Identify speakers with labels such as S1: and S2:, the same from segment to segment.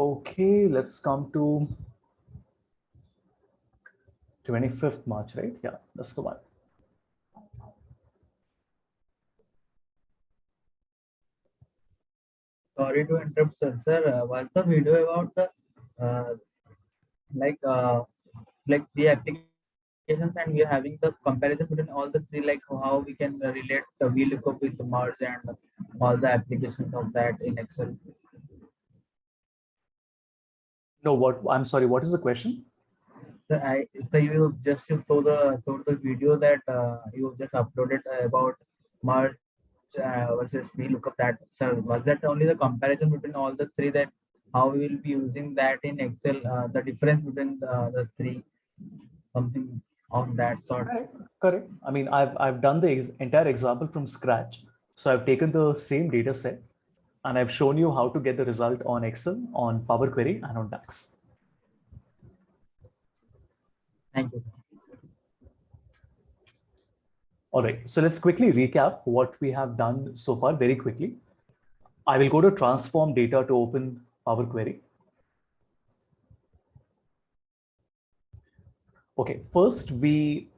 S1: Okay, let's come to 25th March, right? Yeah, that's the one.
S2: Sorry to interrupt, sir. Sir, was the video about the like three applications, and we are having the comparison between all the three, like how we can relate the VLOOKUP with the merge and all the applications of that in Excel?
S1: No, what? I'm sorry. What is the question?
S2: So you saw the video that you just uploaded about merge versus VLOOKUP. That, sir, was that only the comparison between all the three, that how we will be using that in Excel? The difference between the three, something of that sort.
S1: Correct. I mean, I've done the entire example from scratch. So I've taken the same data set and I've shown you how to get the result on Excel, on Power Query, and on DAX.
S2: Thank you, sir.
S1: All right, so let's quickly recap what we have done so far very quickly. I will go to transform data to open Power Query. Okay, first we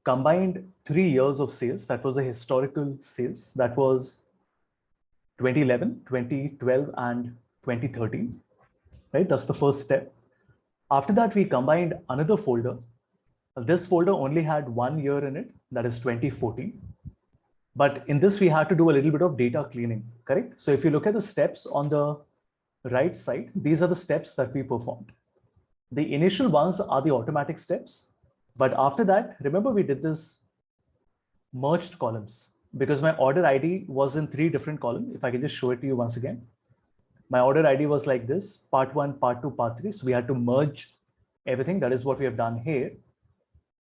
S1: combined 3 years of sales. That was a historical sales. That was 2011, 2012, and 2013, right? That's the first step. After that, we combined another folder. This folder only had 1 year in it, that is 2014. But in this, we had to do a little bit of data cleaning, correct? So if you look at the steps on the right side, these are the steps that we performed. The initial ones are the automatic steps. But after that, remember we did this merged columns because my order ID was in 3 different columns. If I can just show it to you once again. My order ID was like this, part 1, part 2, part 3. So we had to merge everything. That is what we have done here.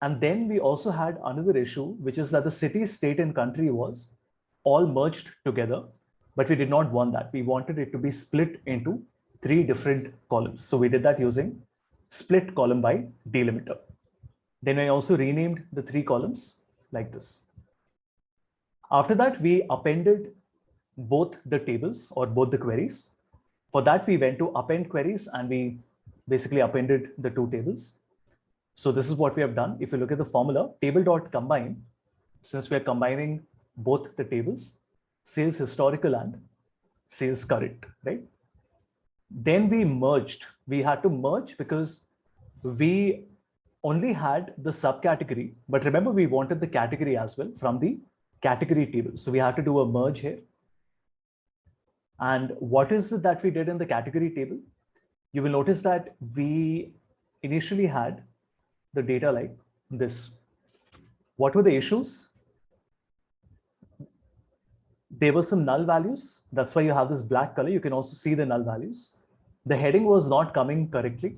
S1: And then we also had another issue, which is that the city, state, and country was all merged together, but we did not want that. We wanted it to be split into 3 different columns. So we did that using split column by delimiter. Then I also renamed the 3 columns like this. After that, we appended both the tables or both the queries. For that, we went to append queries and we basically appended the 2 tables. So this is what we have done. If you look at the formula, table.combine, since we are combining both the tables, sales historical and sales current, right? Then we merged. We had to merge because we only had the subcategory, but remember we wanted the category as well from the category table. So we had to do a merge here. And what is it that we did in the category table? You will notice that we initially had the data like this. What were the issues? There were some null values. That's why you have this black color. You can also see the null values. The heading was not coming correctly.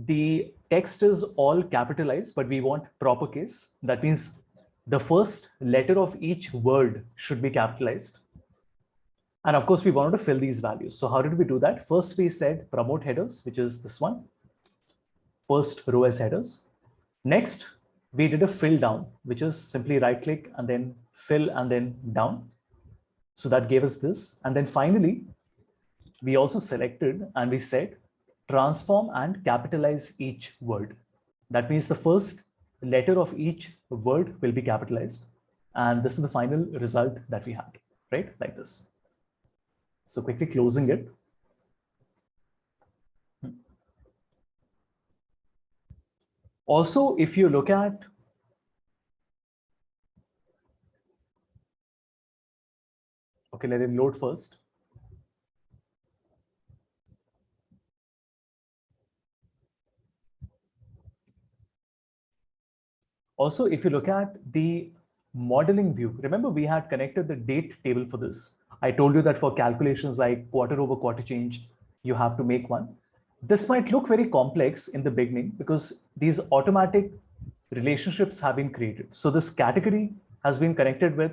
S1: The text is all capitalized, but we want proper case. That means the first letter of each word should be capitalized. And of course, we wanted to fill these values. So how did we do that? First, we said promote headers, which is this one. First row as headers. Next, we did a fill down, which is simply right click and then fill and then down. So that gave us this. And then finally, we also selected and we said transform and capitalize each word. That means the first letter of each word will be capitalized. And this is the final result that we had, right? Like this. So quickly closing it. Also, if you look at okay, let it load first. Also, if you look at the modeling view, remember we had connected the date table for this. I told you that for calculations like quarter over quarter change, you have to make one. This might look very complex in the beginning because these automatic relationships have been created. So this category has been connected with,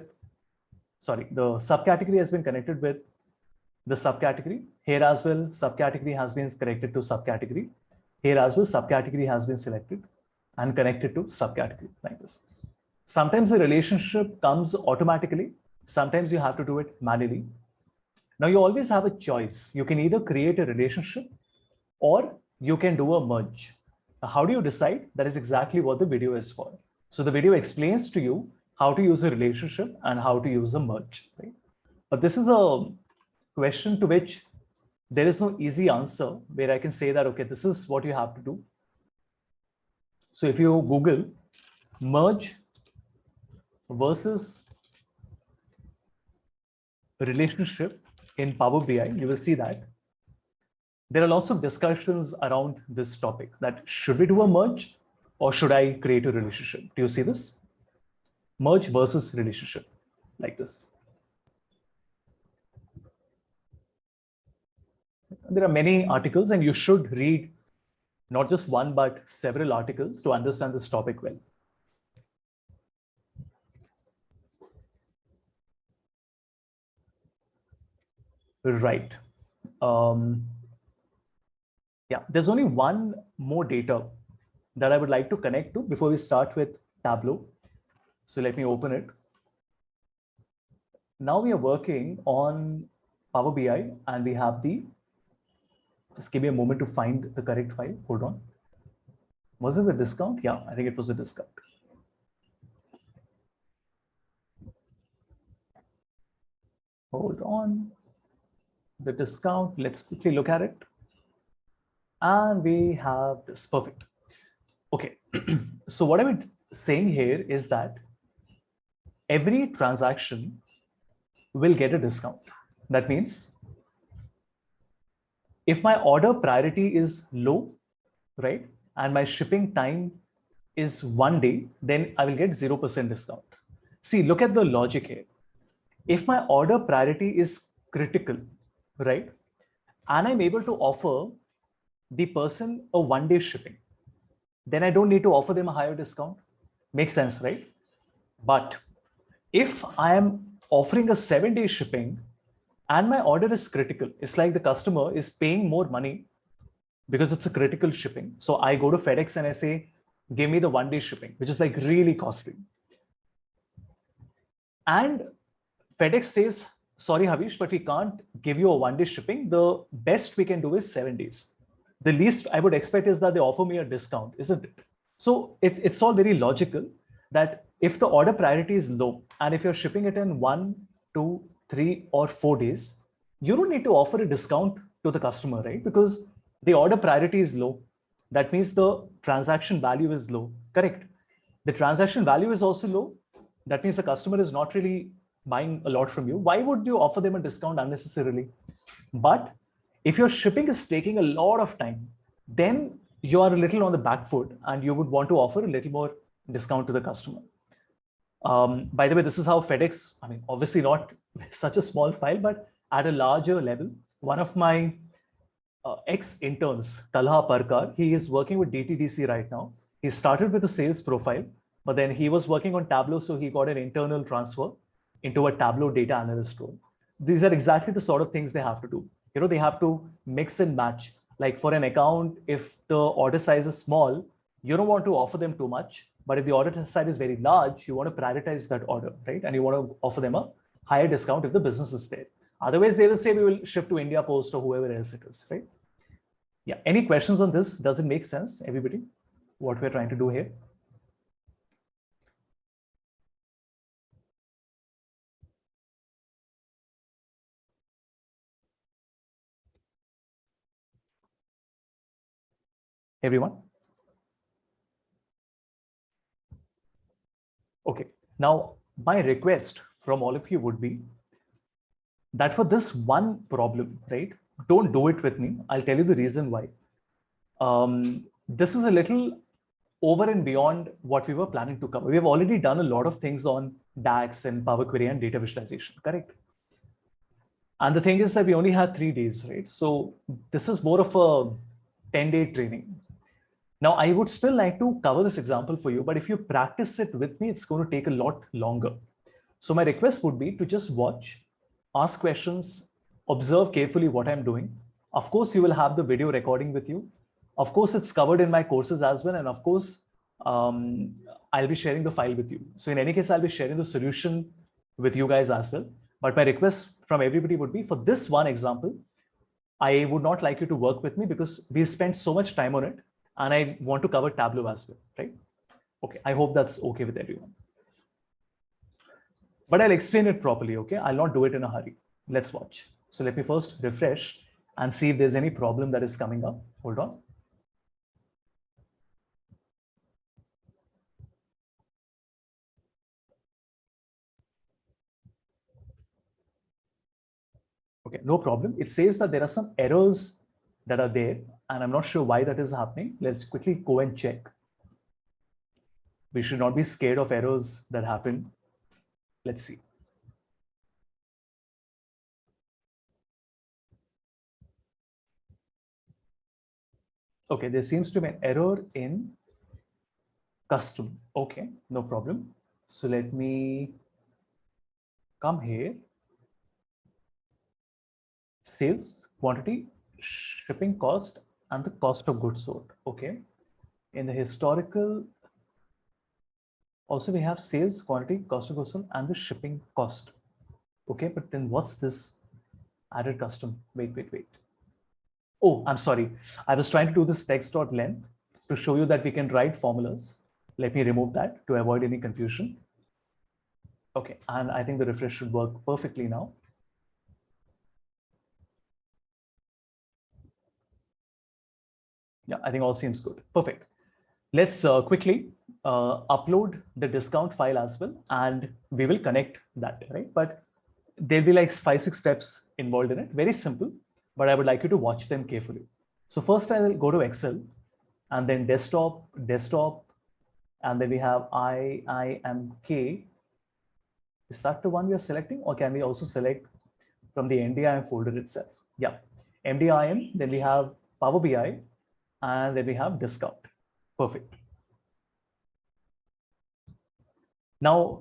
S1: sorry, the subcategory has been connected with the subcategory. Here as well, subcategory has been connected to subcategory. Here as well, subcategory has been selected and connected to subcategory like this. Sometimes the relationship comes automatically. Sometimes you have to do it manually. Now you always have a choice. You can either create a relationship or you can do a merge. Now, how do you decide? That is exactly what the video is for. So the video explains to you how to use a relationship and how to use a merge, right? But this is a question to which there is no easy answer where I can say that, okay, this is what you have to do. So if you Google merge versus relationship in Power BI, you will see that there are lots of discussions around this topic, that should we do a merge or should I create a relationship? Do you see this? Merge versus relationship, like this. There are many articles and you should read not just one, but several articles to understand this topic well. Right. Yeah, there's only one more data that I would like to connect to before we start with Tableau. So let me open it. Now we are working on Power BI and we have just give me a moment to find the correct file. Hold on. Was it a discount? Yeah, I think it was a discount. Hold on. The discount, let's quickly look at it. And we have this, perfect. Okay, so what I'm saying here is that every transaction will get a discount. That means if my order priority is low, right, and my shipping time is 1 day, then I will get 0% discount. See, look at the logic here. If my order priority is critical, right, and I'm able to offer the person a 1 day shipping, then I don't need to offer them a higher discount. Makes sense, right? But if I am offering a 7-day shipping and my order is critical, it's like the customer is paying more money because it's a critical shipping. So I go to FedEx and I say, give me the 1 day shipping, which is like really costly. And FedEx says, sorry, Havish, but we can't give you a 1 day shipping. The best we can do is 7 days. The least I would expect is that they offer me a discount, isn't it? So it's all very logical that if the order priority is low and if you're shipping it in 1, 2, 3, or 4 days, you don't need to offer a discount to the customer, right? Because the order priority is low. That means the transaction value is low, correct? The transaction value is also low. That means the customer is not really buying a lot from you. Why would you offer them a discount unnecessarily? But if your shipping is taking a lot of time, then you are a little on the back foot and you would want to offer a little more discount to the customer. By the way, this is how FedEx, I mean, obviously not such a small file, but at a larger level, one of my ex-interns, Talha Parkar, he is working with DTDC right now. He started with a sales profile, but then he was working on Tableau, so he got an internal transfer into a Tableau data analyst role. These are exactly the sort of things they have to do. You know, they have to mix and match. Like for an account, if the order size is small, you don't want to offer them too much. But if the order size is very large, you want to prioritize that order, right? And you want to offer them a higher discount if the business is there. Otherwise, they will say we will shift to India Post or whoever else it is, right? Yeah. Any questions on this? Does it make sense, everybody? What we're trying to do here? Everyone? Okay. Now, my request from all of you would be that for this one problem, right? Don't do it with me. I'll tell you the reason why. This is a little over and beyond what we were planning to cover. We have already done a lot of things on DAX and Power Query and data visualization, correct? And the thing is that we only had 3 days, right? So this is more of a 10-day training. Now, I would still like to cover this example for you, but if you practice it with me, it's going to take a lot longer. So my request would be to just watch, ask questions, observe carefully what I'm doing. Of course, you will have the video recording with you. Of course, it's covered in my courses as well. And of course, I'll be sharing the file with you. So in any case, I'll be sharing the solution with you guys as well. But my request from everybody would be, for this one example, I would not like you to work with me because we spent so much time on it and I want to cover Tableau as well, right? Okay, I hope that's okay with everyone. But I'll explain it properly, okay? I'll not do it in a hurry. Let's watch. So let me first refresh and see if there's any problem that is coming up. Hold on. Okay, no problem. It says that there are some errors that are there, and I'm not sure why that is happening. Let's quickly go and check. We should not be scared of errors that happen. Let's see. Okay, there seems to be an error in custom. Okay, no problem. So let me come here. Sales, quantity, shipping cost, and the cost of goods sold. Okay. In the historical, also we have sales, quantity, cost of goods sold, and the shipping cost. Okay, but then what's this added custom? Wait. Oh, I'm sorry. I was trying to do this text.length to show you that we can write formulas. Let me remove that to avoid any confusion. Okay, and I think the refresh should work perfectly now. Yeah, I think all seems good. Perfect. Let's quickly upload the discount file as well, and we will connect that, right? But there'll be like 5-6 steps involved in it. Very simple, but I would like you to watch them carefully. So first I will go to Excel, and then desktop, and then we have IIMK. Is that the one we are selecting, or can we also select from the NDIM folder itself? Yeah, MDIM, then we have Power BI, and then we have discount. Perfect. Now,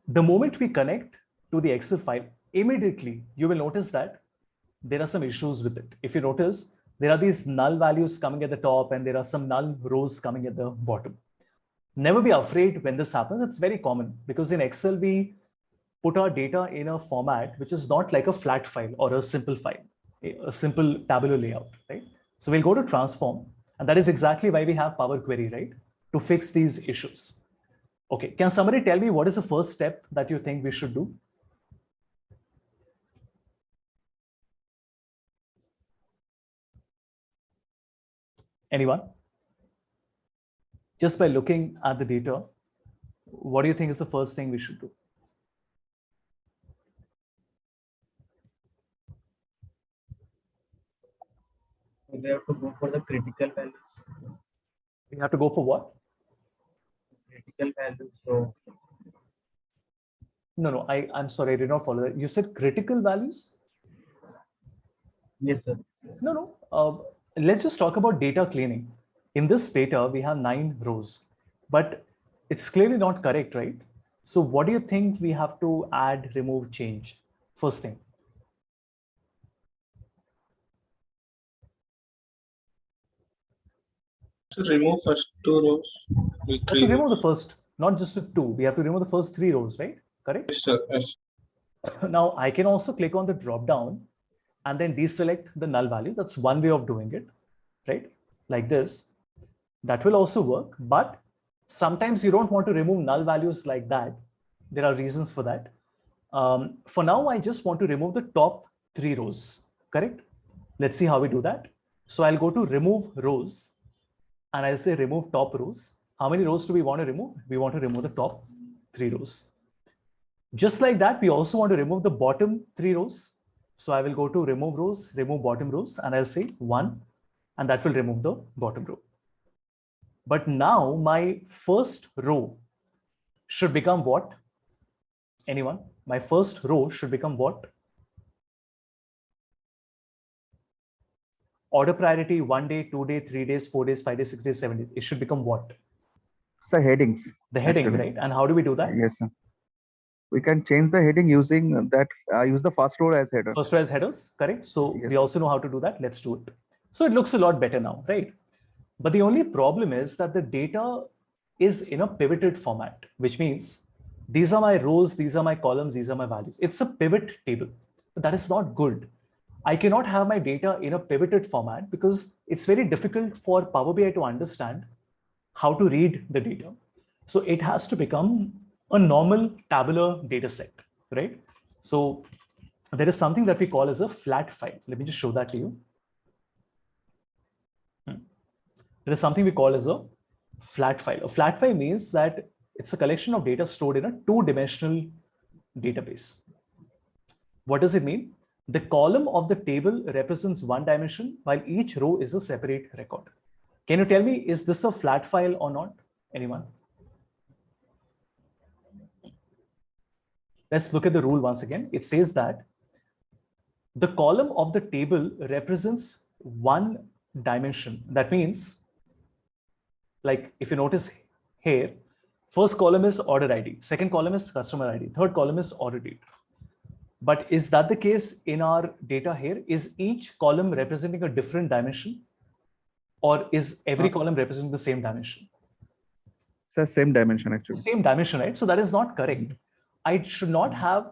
S1: the moment we connect to the Excel file, immediately you will notice that there are some issues with it. If you notice, there are these null values coming at the top and there are some null rows coming at the bottom. Never be afraid when this happens. It's very common because in Excel, we put our data in a format which is not like a flat file or a simple file, a simple tabular layout, right? So we'll go to transform, and that is exactly why we have Power Query, right? To fix these issues. Okay, can somebody tell me what is the first step that you think we should do? Anyone? Just by looking at the data, what do you think is the first thing we should do?
S2: We have to go for the critical values.
S1: We have to go for what?
S2: Critical values. So
S1: No, I'm sorry, I did not follow that. You said critical values?
S2: yes, sir.
S1: No. Let's just talk about data cleaning. In this data, we have 9 rows, but it's clearly not correct, right? So what do you think we have to add, remove, change? First thing.
S3: To remove first 2 rows with
S1: We have
S3: 3
S1: to remove
S3: rows.
S1: the first, not just the 2. We have to remove the first 3 rows, right? Correct?
S3: Yes, sir. Yes.
S1: Now I can also click on the drop down and then deselect the null value. That's one way of doing it, right? Like this. That will also work, but sometimes you don't want to remove null values like that. There are reasons for that. For now, I just want to remove the top 3 rows, correct? Let's see how we do that. So I'll go to remove rows and I'll say remove top rows. How many rows do we want to remove? We want to remove the top 3 rows. Just like that, we also want to remove the bottom 3 rows. So I will go to remove rows, remove bottom rows, and I'll say 1, and that will remove the bottom row. But now my first row should become what? Anyone? My first row should become what? Order priority 1 day, 2 day, 3 days, 4 days, 5 days, 6 days, 7 days. It should become what?
S4: So headings.
S1: The heading,
S4: actually.
S1: right? And how do we do that?
S4: Yes, sir. We can change the heading using that, use the first row as header.
S1: First row as header, correct? So
S4: Yes,
S1: we also know how to do that. Let's do it. So it looks a lot better now, right? But the only problem is that the data is in a pivoted format, which means These are my rows, these are my columns, these are my values. It's a pivot table. That is not good. I cannot have my data in a pivoted format because it's very difficult for Power BI to understand how to read the data. So it has to become a normal tabular data set, right? So there is something that we call as a flat file. Let me just show that to you. There is something we call as a flat file. A flat file means that it's a collection of data stored in a two-dimensional database. What does it mean? The column of the table represents one dimension, while each row is a separate record. Can you tell me, is this a flat file or not? Anyone? Let's look at the rule once again. It says that the column of the table represents one dimension. That means, like if you notice here, first column is order ID, second column is customer ID, third column is order date. But is that the case in our data here? Is each column representing a different dimension? Or is every column representing the same dimension?
S4: It's the same dimension actually.
S1: Same dimension, right? So that is not correct. I should not have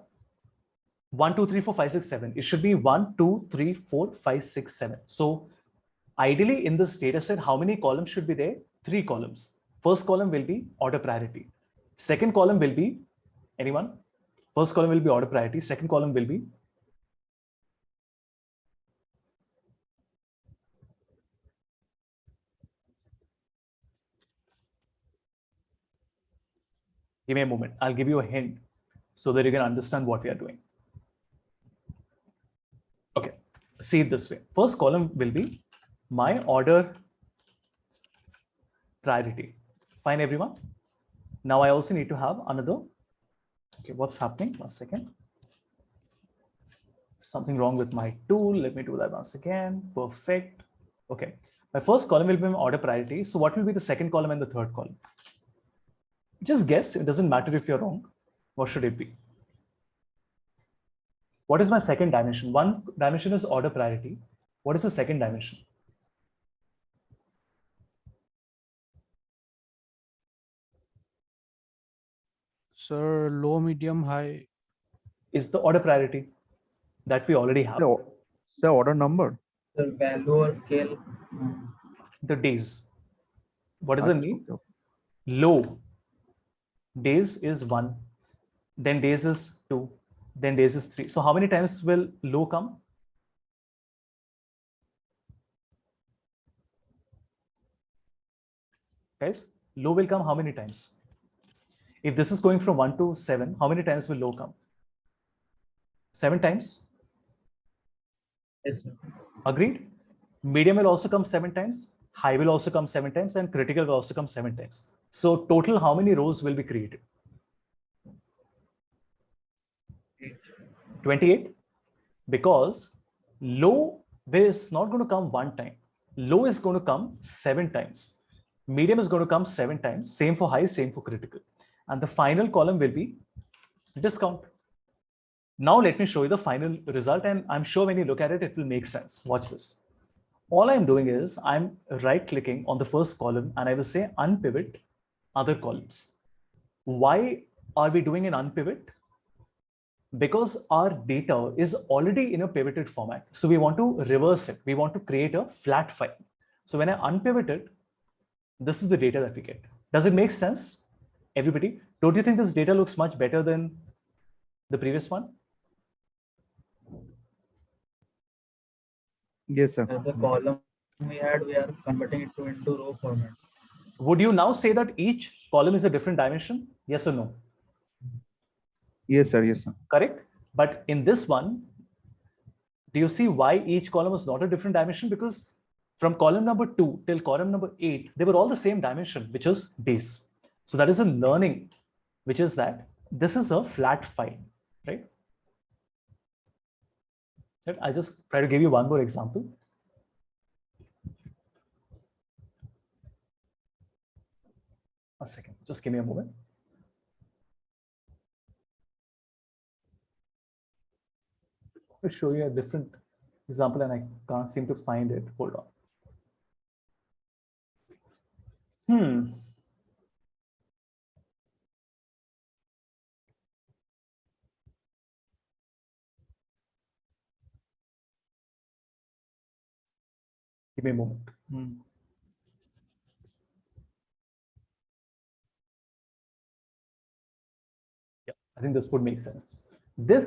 S1: 1, 2, 3, 4, 5, 6, 7. It should be 1, 2, 3, 4, 5, 6, 7. So ideally in this data set, how many columns should be there? 3 columns. First column will be order priority. Second column will be, anyone? First column will be order priority. Second column will be give me a moment. I'll give you a hint so that you can understand what we are doing. Okay, see it this way. First column will be my order priority. Fine, everyone. Now I also need to have another. Okay, what's happening? 1 second. Something wrong with my tool. Let me do that once again. Perfect. Okay, my first column will be my order priority. So what will be the second column and the third column? Just guess. It doesn't matter if you're wrong. What should it be? What is my second dimension? One dimension is order priority. What is the second dimension?
S5: Sir, low, medium, high.
S1: Is the order priority that we already have.
S4: It's the order number.
S2: The value or scale.
S1: The days. What does it mean?
S4: Okay.
S1: Low. Days is 1. Then days is 2. Then days is 3. So how many times will low come? Guys, low will come how many times? If this is going from 1 to 7, how many times will low come? 7 times?
S2: Yes, sir.
S1: Agreed? Medium will also come 7 times. High will also come 7 times. And critical will also come 7 times. So total, how many rows will be created? 28. Because low is not going to come 1 time. Low is going to come 7 times. Medium is going to come 7 times. Same for high, same for critical. And the final column will be discount. Now let me show you the final result, and I'm sure when you look at it, it will make sense. Watch this. All I'm doing is I'm right-clicking on the first column and I will say unpivot other columns. Why are we doing an unpivot? Because our data is already in a pivoted format. So we want to reverse it. We want to create a flat file. So when I unpivot it, this is the data that we get. Does it make sense? Everybody, don't you think this data looks much better than the previous one?
S4: Yes, sir.
S2: The column we are converting it to into row format.
S1: Would you now say that each column is a different dimension? Yes or no?
S4: Yes, sir. Yes, sir.
S1: Correct. But in this one, do you see why each column is not a different dimension? Because from column number 2 till column number 8, they were all the same dimension, which is days. So that is a learning, which is that this is a flat file, right? I'll just try to give you one more example. A second, just give me a moment. I'll show you a different example and I can't seem to find it. Hold on. me a moment. Yeah, I think this would make sense. This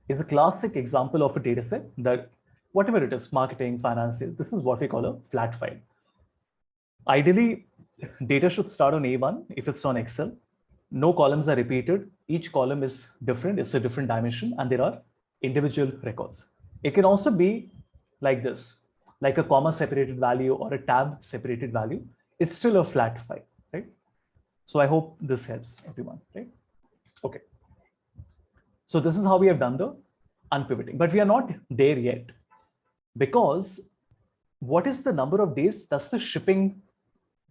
S1: is a classic example of a data set that whatever it is, marketing, finances, this is what we call a flat file. Ideally, data should start on A1 if it's on Excel. No columns are repeated. Each column is different. It's a different dimension, and there are individual records. It can also be like this, like a comma separated value or a tab separated value. It's still a flat file, right? So I hope this helps everyone, right? Okay. So this is how we have done the unpivoting, but we are not there yet, because what is the number of days? That's the shipping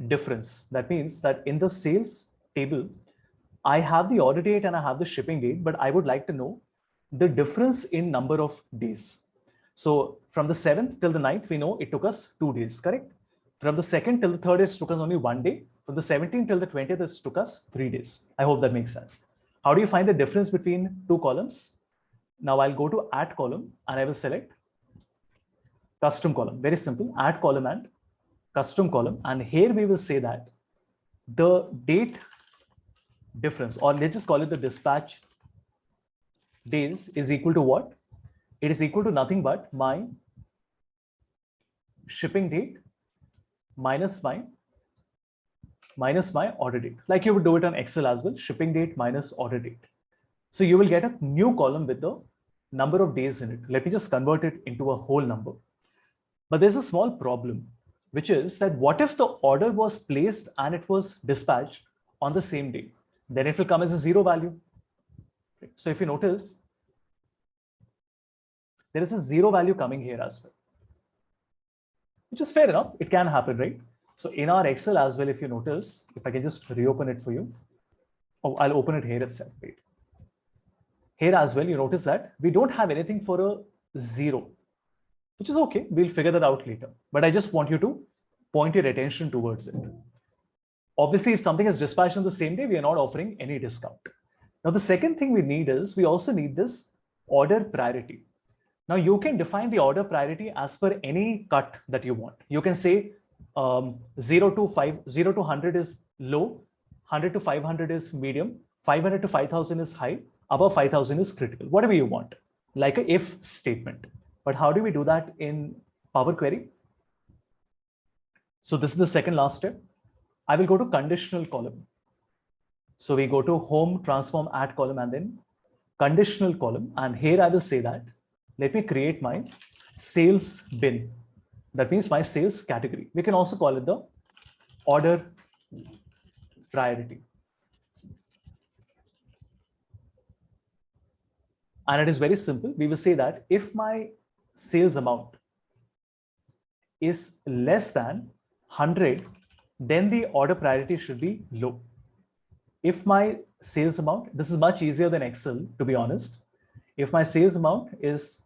S1: difference. That means that in the sales table, I have the order date and I have the shipping date, but I would like to know the difference in number of days. So from the 7th till the 9th, we know it took us 2 days, correct? From the 2nd till the 3rd, it took us only 1 day. From the 17th till the 20th, it took us 3 days. I hope that makes sense. How do you find the difference between two columns? Now I'll go to add column and I will select custom column. Very simple, add column and custom column. And here we will say that the date difference, or let's just call it the dispatch days, is equal to what? It is equal to nothing but my shipping date minus my order date. Like you would do it on Excel as well, shipping date minus order date. So you will get a new column with the number of days in it. Let me just convert it into a whole number. But there's a small problem, which is that what if the order was placed and it was dispatched on the same day? Then it will come as a 0 value. So if you notice, there is a 0 value coming here as well, which is fair enough. It can happen, right? So in our Excel as well, if you notice, if I can just reopen it for you. Oh, I'll open it here itself. Wait. Here as well, you notice that we don't have anything for a 0, which is okay. We'll figure that out later. But I just want you to point your attention towards it. Obviously, if something is dispatched on the same day, we are not offering any discount. Now, the second thing we need is we also need this order priority. Now, you can define the order priority as per any cut that you want. You can say 0 to 100 is low, 100 to 500 is medium, 500 to 5000 is high, above 5000 is critical, whatever you want, like a if statement. But how do we do that in Power Query? So this is the second last step. I will go to conditional column. So we go to home, transform, add column, and then conditional column. And here I will say that, let me create my sales bin. That means my sales category. We can also call it the order priority. And it is very simple. We will say that if my sales amount is less than 100, then the order priority should be low. If my sales amount, this is much easier than Excel, to be honest. If my sales amount is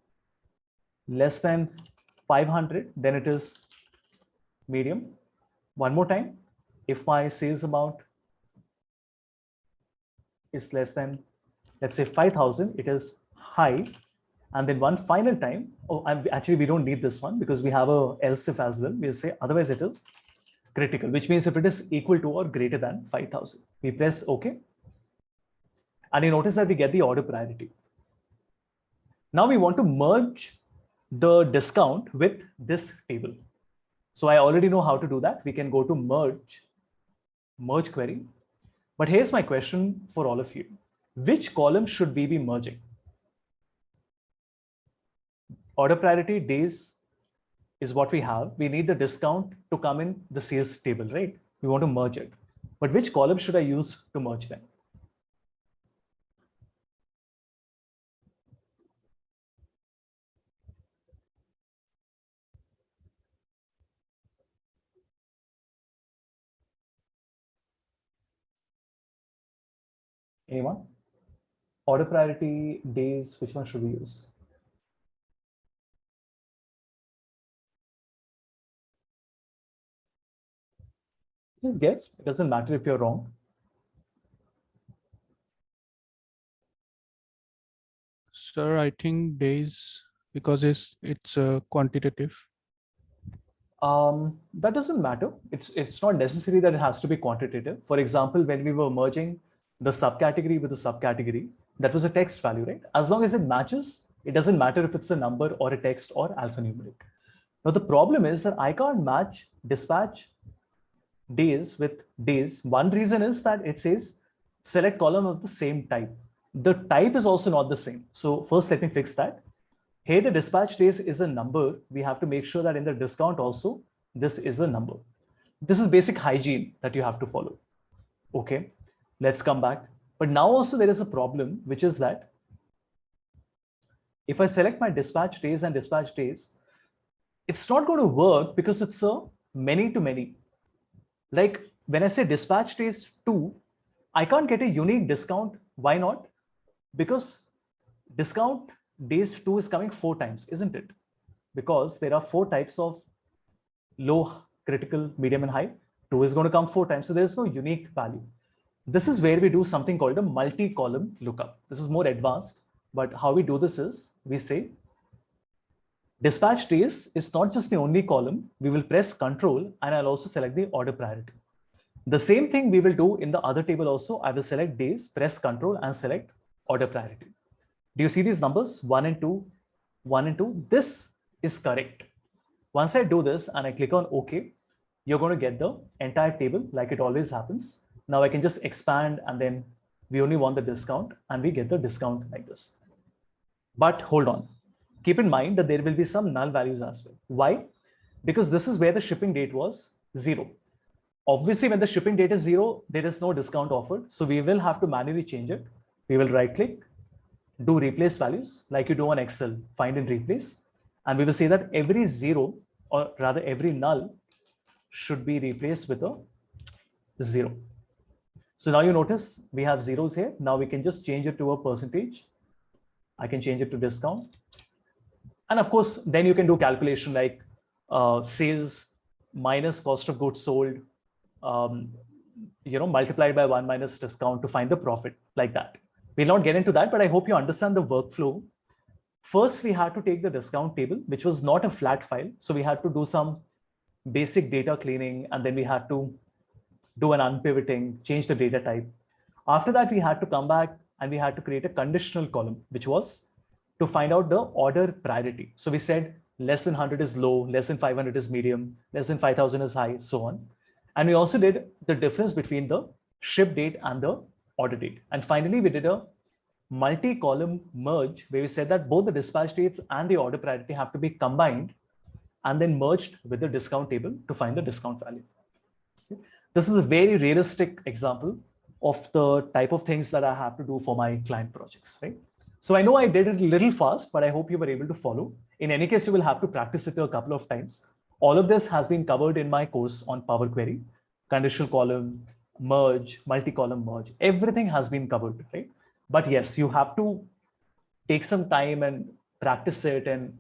S1: less than 500, then it is medium. One more time, if my sales amount is less than, let's say 5000, it is high. And then one final time, actually we don't need this one because we have a else if as well. We'll say otherwise it is critical, which means if it is equal to or greater than 5000. We press OK. And you notice that we get the order priority. Now we want to merge the discount with this table. So I already know how to do that. We can go to merge query. But here's my question for all of you. Which column should we be merging? Order priority days is what we have. We need the discount to come in the sales table, right? We want to merge it. But which column should I use to merge them? Anyone? Order priority days, which one should we use? Just guess. It doesn't matter if you're wrong.
S5: Sir, I think days, because it's quantitative.
S1: That doesn't matter. It's not necessary that it has to be quantitative. For example, when we were merging the subcategory with the subcategory, that was a text value, right? As long as it matches, it doesn't matter if it's a number or a text or alphanumeric. Now, the problem is that I can't match dispatch days with days. One reason is that it says select column of the same type. The type is also not the same. So first, let me fix that. Here, the dispatch days is a number. We have to make sure that in the discount also, this is a number. This is basic hygiene that you have to follow. Okay, let's come back. But now also there is a problem, which is that if I select my dispatch days and dispatch days, it's not going to work because it's a many to many. Like when I say dispatch days 2, I can't get a unique discount. Why not? Because discount days 2 is coming 4 times, isn't it? Because there are 4 types of low, critical, medium, and high. 2 is going to come 4 times. So there's no unique value. This is where we do something called a multi-column lookup. This is more advanced, but how we do this is we say dispatch days is not just the only column. We will press Control and I'll also select the order priority. The same thing we will do in the other table also. I will select days, press Control and select order priority. Do you see these numbers? 1 and 2, 1 and 2. This is correct. Once I do this and I click on OK, you're going to get the entire table like it always happens. Now I can just expand and then we only want the discount and we get the discount like this. But hold on. Keep in mind that there will be some null values as well. Why? Because this is where the shipping date was 0. Obviously, when the shipping date is 0, there is no discount offered. So we will have to manually change it. We will right click, do replace values like you do on Excel, find and replace. And we will say that every 0 or rather every null should be replaced with a 0. So now you notice we have zeros here. Now we can just change it to a percentage. I can change it to discount. And of course, then you can do calculation like sales minus cost of goods sold, multiplied by 1 minus discount to find the profit like that. We'll not get into that, but I hope you understand the workflow. First, we had to take the discount table, which was not a flat file. So we had to do some basic data cleaning, and then we had to do an unpivoting, change the data type. After that, we had to come back and we had to create a conditional column, which was to find out the order priority. So we said less than 100 is low, less than 500 is medium, less than 5,000 is high, so on. And we also did the difference between the ship date and the order date. And finally, we did a multi-column merge where we said that both the dispatch dates and the order priority have to be combined and then merged with the discount table to find the discount value. This is a very realistic example of the type of things that I have to do for my client projects, right? So I know I did it a little fast, but I hope you were able to follow. In any case, you will have to practice it a couple of times. All of this has been covered in my course on Power Query, conditional column, merge, multi-column merge. Everything has been covered, right? But yes, you have to take some time and practice it and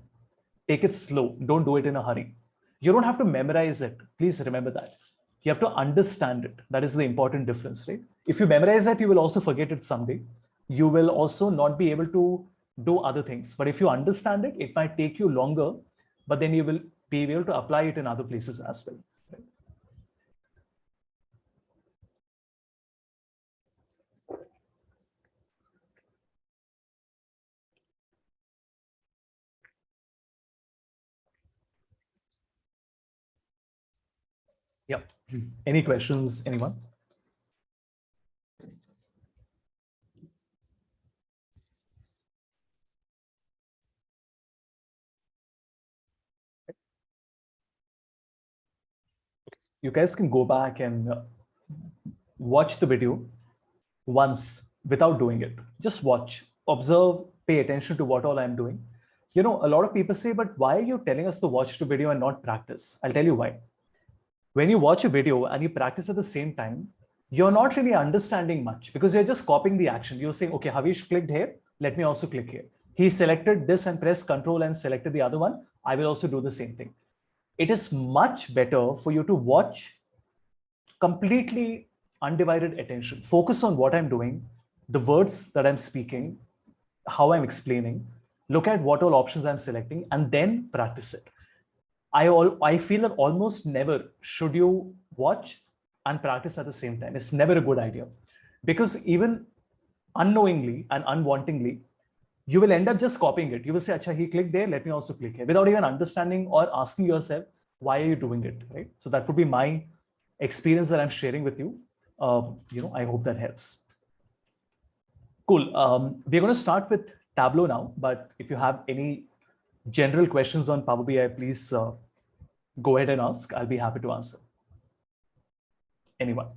S1: take it slow. Don't do it in a hurry. You don't have to memorize it. Please remember that. You have to understand it. That is the important difference, right? If you memorize it, you will also forget it someday. You will also not be able to do other things. But if you understand it, it might take you longer, but then you will be able to apply it in other places as well. Right? Yep. Any questions, anyone? You guys can go back and watch the video once without doing it. Just watch, observe, pay attention to what all I'm doing. You know, a lot of people say, but why are you telling us to watch the video and not practice? I'll tell you why. When you watch a video and you practice at the same time, you're not really understanding much because you're just copying the action. You're saying, okay, Havish clicked here. Let me also click here. He selected this and pressed Control and selected the other one. I will also do the same thing. It is much better for you to watch completely undivided attention. Focus on what I'm doing, the words that I'm speaking, how I'm explaining, look at what all options I'm selecting, and then practice it. I feel that almost never should you watch and practice at the same time. It's never a good idea, because even unknowingly and unwantingly, you will end up just copying it. You will say, "Acha, he clicked there, let me also click here," without even understanding or asking yourself, why are you doing it, right? So that would be my experience that I'm sharing with you. I hope that helps. Cool. We're going to start with Tableau now, but if you have any general questions on Power BI, please go ahead and ask. I'll be happy to answer. Anyone?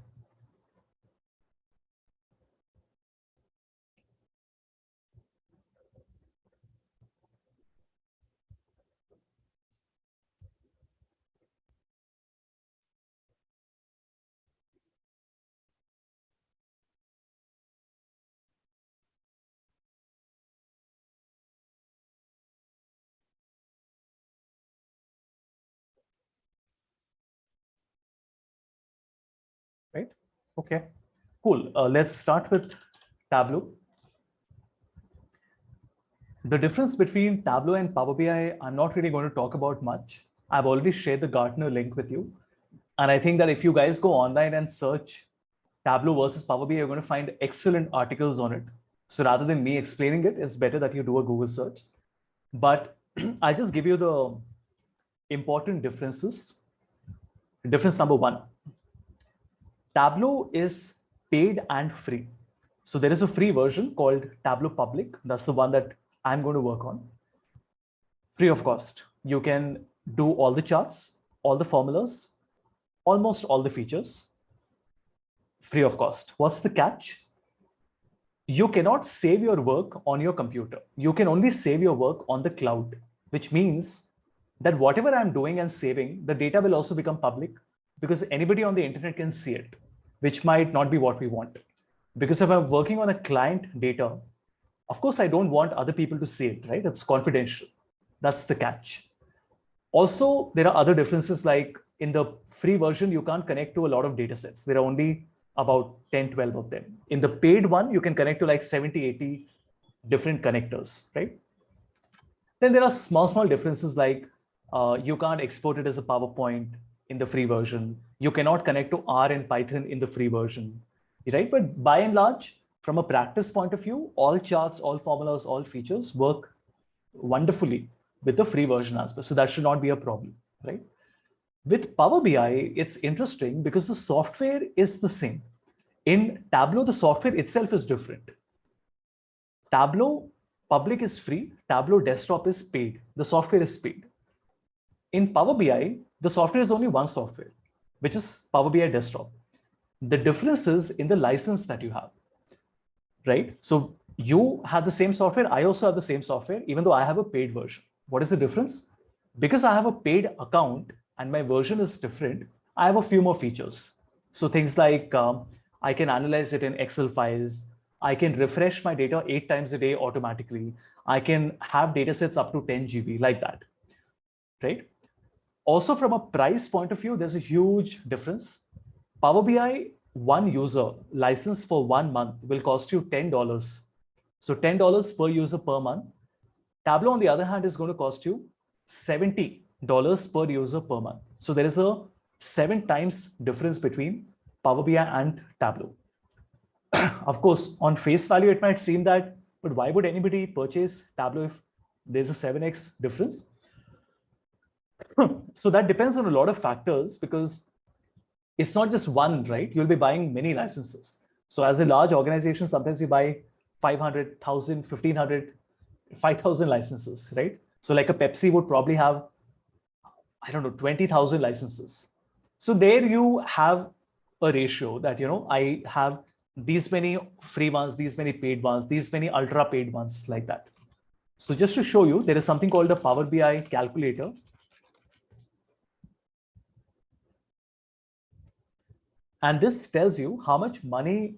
S1: Right? Okay, cool. Let's start with Tableau. The difference between Tableau and Power BI, I'm not really going to talk about much. I've already shared the Gartner link with you. And I think that if you guys go online and search Tableau versus Power BI, you're going to find excellent articles on it. So rather than me explaining it, it's better that you do a Google search. But I'll just give you the important differences. Difference number one, Tableau is paid and free. So there is a free version called Tableau Public. That's the one that I'm going to work on. Free of cost. You can do all the charts, all the formulas, almost all the features. Free of cost. What's the catch? You cannot save your work on your computer. You can only save your work on the cloud, which means that whatever I'm doing and saving, the data will also become public, because anybody on the internet can see it, which might not be what we want. Because if I'm working on a client data, of course, I don't want other people to see it, right? It's confidential. That's the catch. Also, there are other differences, like in the free version, you can't connect to a lot of data sets. There are only about 10, 12 of them. In the paid one, you can connect to like 70, 80 different connectors, right? Then there are small differences, like you can't export it as a PowerPoint in the free version. You cannot connect to R and Python in the free version, right? But by and large, from a practice point of view, all charts, all formulas, all features work wonderfully with the free version aspect. So that should not be a problem, right? With Power BI, it's interesting because the software is the same. In Tableau, the software itself is different. Tableau Public is free. Tableau Desktop is paid. The software is paid. In Power BI, the software is only one software, which is Power BI Desktop. The difference is in the license that you have, right? So you have the same software. I also have the same software, even though I have a paid version. What is the difference? Because I have a paid account and my version is different, I have a few more features. So things like I can analyze it in Excel files. I can refresh my data 8 times a day automatically. I can have data sets up to 10 GB like that, right? Also, from a price point of view, there's a huge difference. Power BI, one user license for 1 month will cost you $10. So $10 per user per month. Tableau, on the other hand, is going to cost you $70 per user per month. So there is a 7 times difference between Power BI and Tableau. Of course, on face value, it might seem that, but why would anybody purchase Tableau if there's a 7x difference? So that depends on a lot of factors, because it's not just one, right? You'll be buying many licenses. So as a large organization, sometimes you buy 500, 1,000, 1,500, 5,000 licenses, right? So like a Pepsi would probably have, I don't know, 20,000 licenses. So there you have a ratio that, I have these many free ones, these many paid ones, these many ultra paid ones, like that. So just to show you, there is something called a Power BI calculator. And this tells you how much money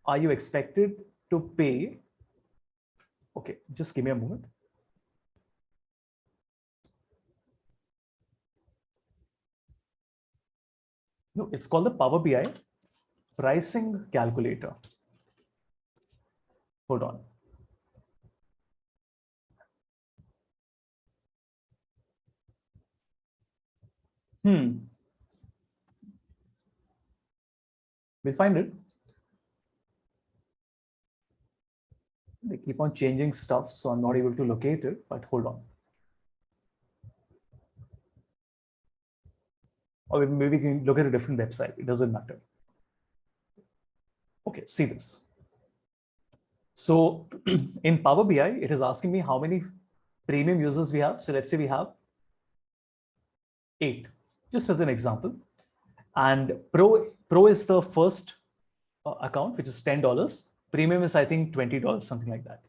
S1: are you expected to pay. Okay, just give me a moment. No, it's called the Power BI pricing calculator. Hold on. We'll find it. They keep on changing stuff, so I'm not able to locate it, but hold on. Or maybe we can look at a different website. It doesn't matter. Okay, see this. So in Power BI, it is asking me how many premium users we have. So let's say we have 8, just as an example. And Pro is the first account, which is $10. Premium is, I think, $20, something like that.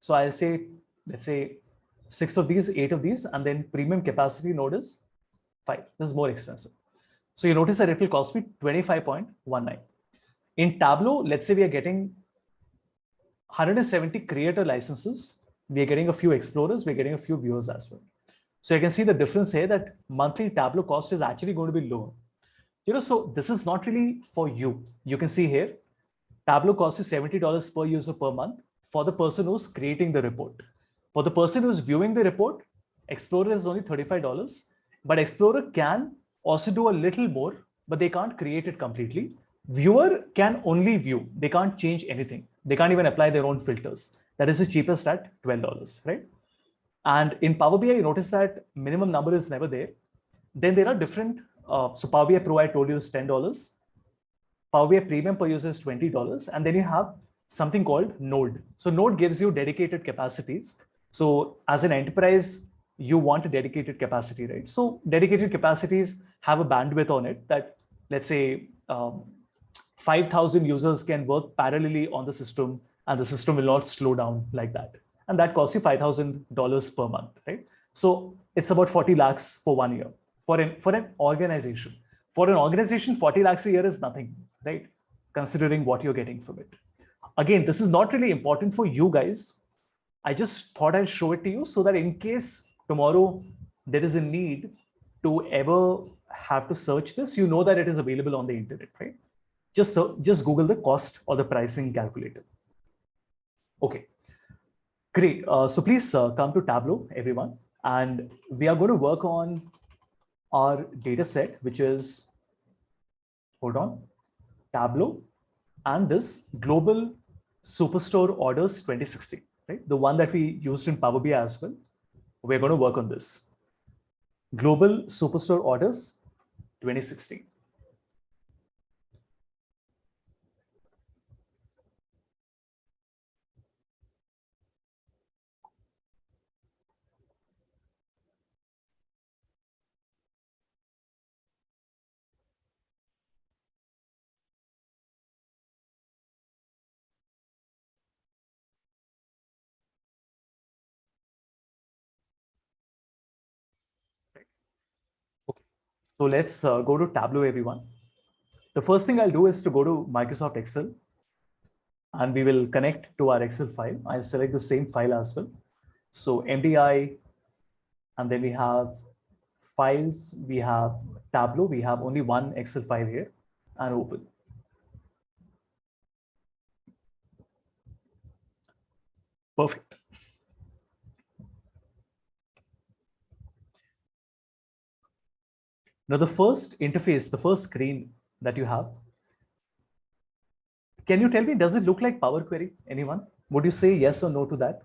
S1: So I'll say, let's say 6 of these, 8 of these, and then premium capacity node is 5. This is more expensive. So you notice that it will cost me 25.19. In Tableau, let's say we are getting 170 creator licenses. We are getting a few explorers. We're getting a few viewers as well. So you can see the difference here that monthly Tableau cost is actually going to be lower. So this is not really for you. You can see here, Tableau cost is $70 per user per month for the person who's creating the report. For the person who's viewing the report, Explorer is only $35, but Explorer can also do a little more, but they can't create it completely. Viewer can only view. They can't change anything. They can't even apply their own filters. That is the cheapest at $12, right? And in Power BI, you notice that minimum number is never there. Then there are different, so Power BI Pro, I told you, is $10. Power BI Premium per user is $20. And then you have something called Node. So Node gives you dedicated capacities. So as an enterprise, you want a dedicated capacity, right? So dedicated capacities have a bandwidth on it that, let's say, 5,000 users can work parallelly on the system, and the system will not slow down like that. And that costs you $5,000 per month, right? So it's about 40 lakhs for 1 year for an organization. For an organization, 40 lakhs a year is nothing, right? Considering what you're getting from it. Again, this is not really important for you guys. I just thought I'd show it to you so that in case tomorrow there is a need to ever have to search this, you know that it is available on the internet, right? Just Google the cost or the pricing calculator. Okay, great. So please come to Tableau, everyone. And we are going to work on our data set, which is, hold on, Tableau and this global superstore orders 2016, right? The one that we used in Power BI as well. We're going to work on this. Global superstore orders 2016. Okay, so let's go to Tableau, everyone. The first thing I'll do is to go to Microsoft Excel, and we will connect to our Excel file. I'll select the same file as well. So MDI, and then we have files, we have Tableau, we have only one Excel file here, and open. Perfect. Now the first interface, the first screen that you have, can you tell me, does it look like Power Query? Anyone? Would you say yes or no to that?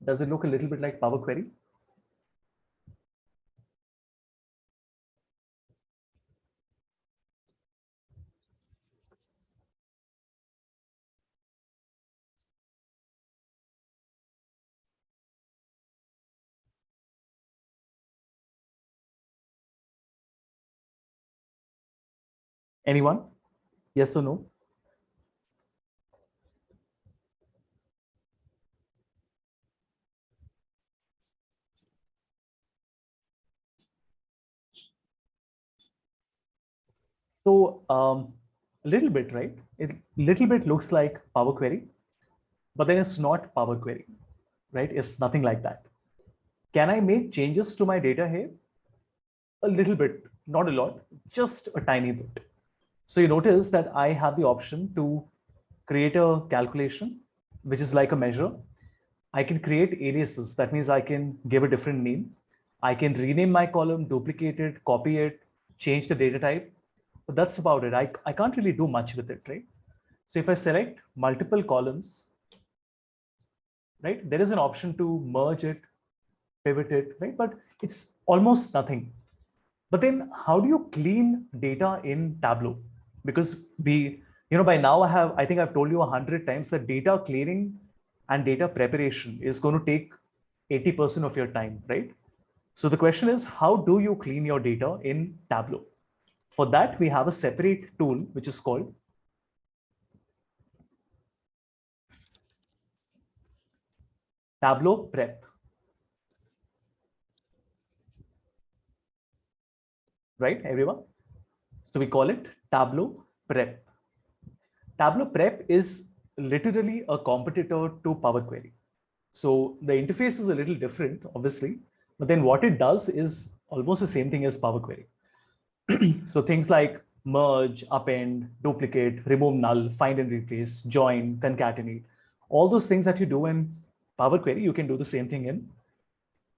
S1: Does it look a little bit like Power Query? Anyone? Yes or no? So a little bit, right? It little bit looks like Power Query, but then it's not Power Query, right? It's nothing like that. Can I make changes to my data here? A little bit, not a lot, just a tiny bit. So you notice that I have the option to create a calculation, which is like a measure. I can create aliases. That means I can give a different name. I can rename my column, duplicate it, copy it, change the data type. But that's about it. I can't really do much with it, right? So if I select multiple columns, right, there is an option to merge it, pivot it, right? But it's almost nothing. But then how do you clean data in Tableau? Because by now I think I've told you 100 times that data clearing and data preparation is going to take 80% of your time, right? So the question is, how do you clean your data in Tableau? For that, we have a separate tool, which is called Tableau Prep. Right, everyone? So we call it Tableau Prep. Tableau Prep is literally a competitor to Power Query. So the interface is a little different, obviously, but then what it does is almost the same thing as Power Query. So things like merge, append, duplicate, remove null, find and replace, join, concatenate, all those things that you do in Power Query, you can do the same thing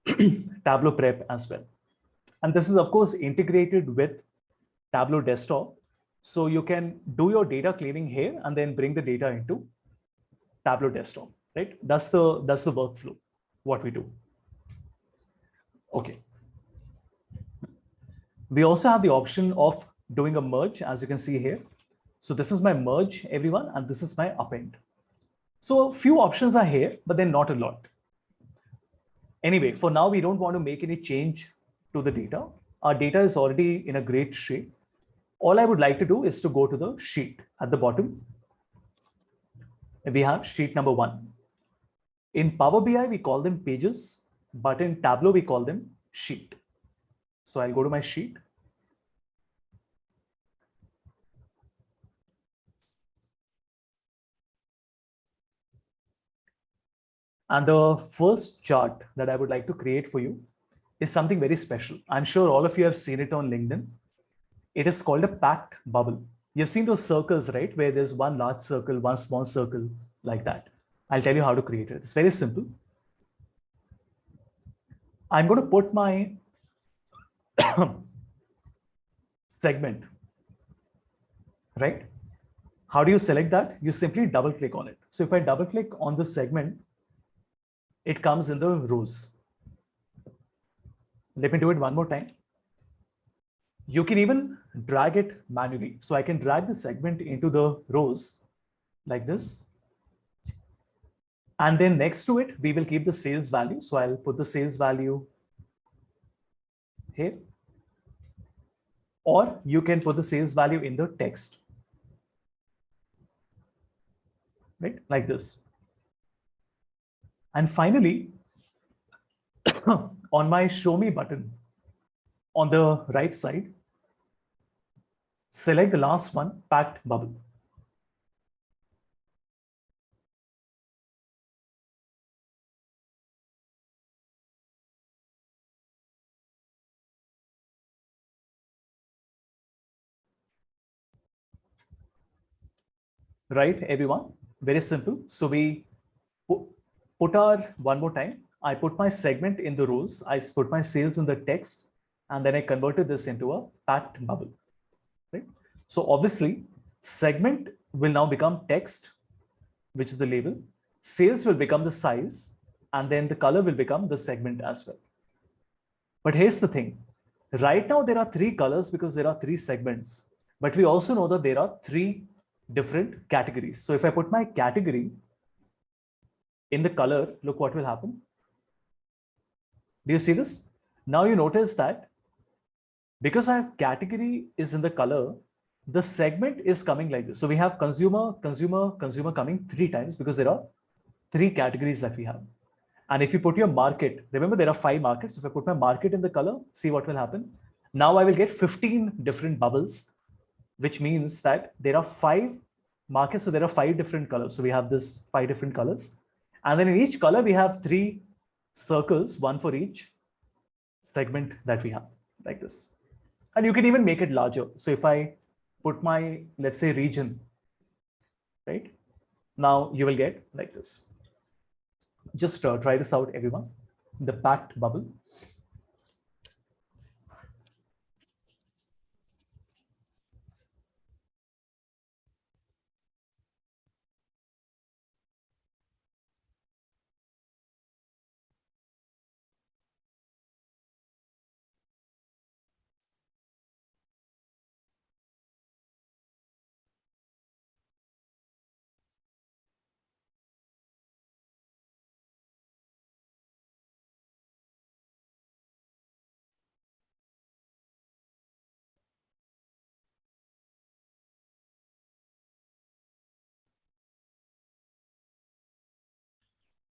S1: in Tableau Prep as well. And this is, of course, integrated with Tableau Desktop. So you can do your data cleaning here and then bring the data into Tableau Desktop, right? That's the workflow, what we do. Okay. We also have the option of doing a merge, as you can see here. So this is my merge, everyone, and this is my append. So a few options are here, but then not a lot. Anyway, for now, we don't want to make any change to the data. Our data is already in a great shape. All I would like to do is to go to the sheet at the bottom. We have sheet number 1. In Power BI, we call them pages, but in Tableau, we call them sheet. So I'll go to my sheet. And the first chart that I would like to create for you is something very special. I'm sure all of you have seen it on LinkedIn. It is called a packed bubble. You've seen those circles, right? Where there's one large circle, one small circle, like that. I'll tell you how to create it. It's very simple. I'm going to put my segment, right? How do you select that? You simply double click on it. So if I double click on the segment, it comes in the rows. Let me do it one more time. You can even drag it manually. So I can drag the segment into the rows like this. And then next to it, we will keep the sales value. So I'll put the sales value here. Or you can put the sales value in the text, right? Like this. And finally, on my show me button on the right side, select the last one, packed bubble. Right, everyone? Very simple. So we put our, one more time, I put my segment in the rows, I put my sales in the text, and then I converted this into a packed bubble, right? So obviously, segment will now become text, which is the label. Sales will become the size, and then the color will become the segment as well. But here's the thing. Right now, there are 3 colors because there are 3 segments. But we also know that there are 3 different categories. So if I put my category in the color, look what will happen. Do you see this? Now you notice that because our category is in the color, the segment is coming like this. So we have consumer, consumer, consumer coming 3 times because there are 3 categories that we have. And if you put your market, remember there are 5 markets. If I put my market in the color, see what will happen. Now I will get 15 different bubbles, which means that there are 5 markets. So there are 5 different colors. So we have this 5 different colors. And then in each color, we have 3 circles, 1 for each segment that we have, like this. And you can even make it larger. So if I put my, let's say, region, right? Now you will get like this. Just try this out, everyone. The packed bubble.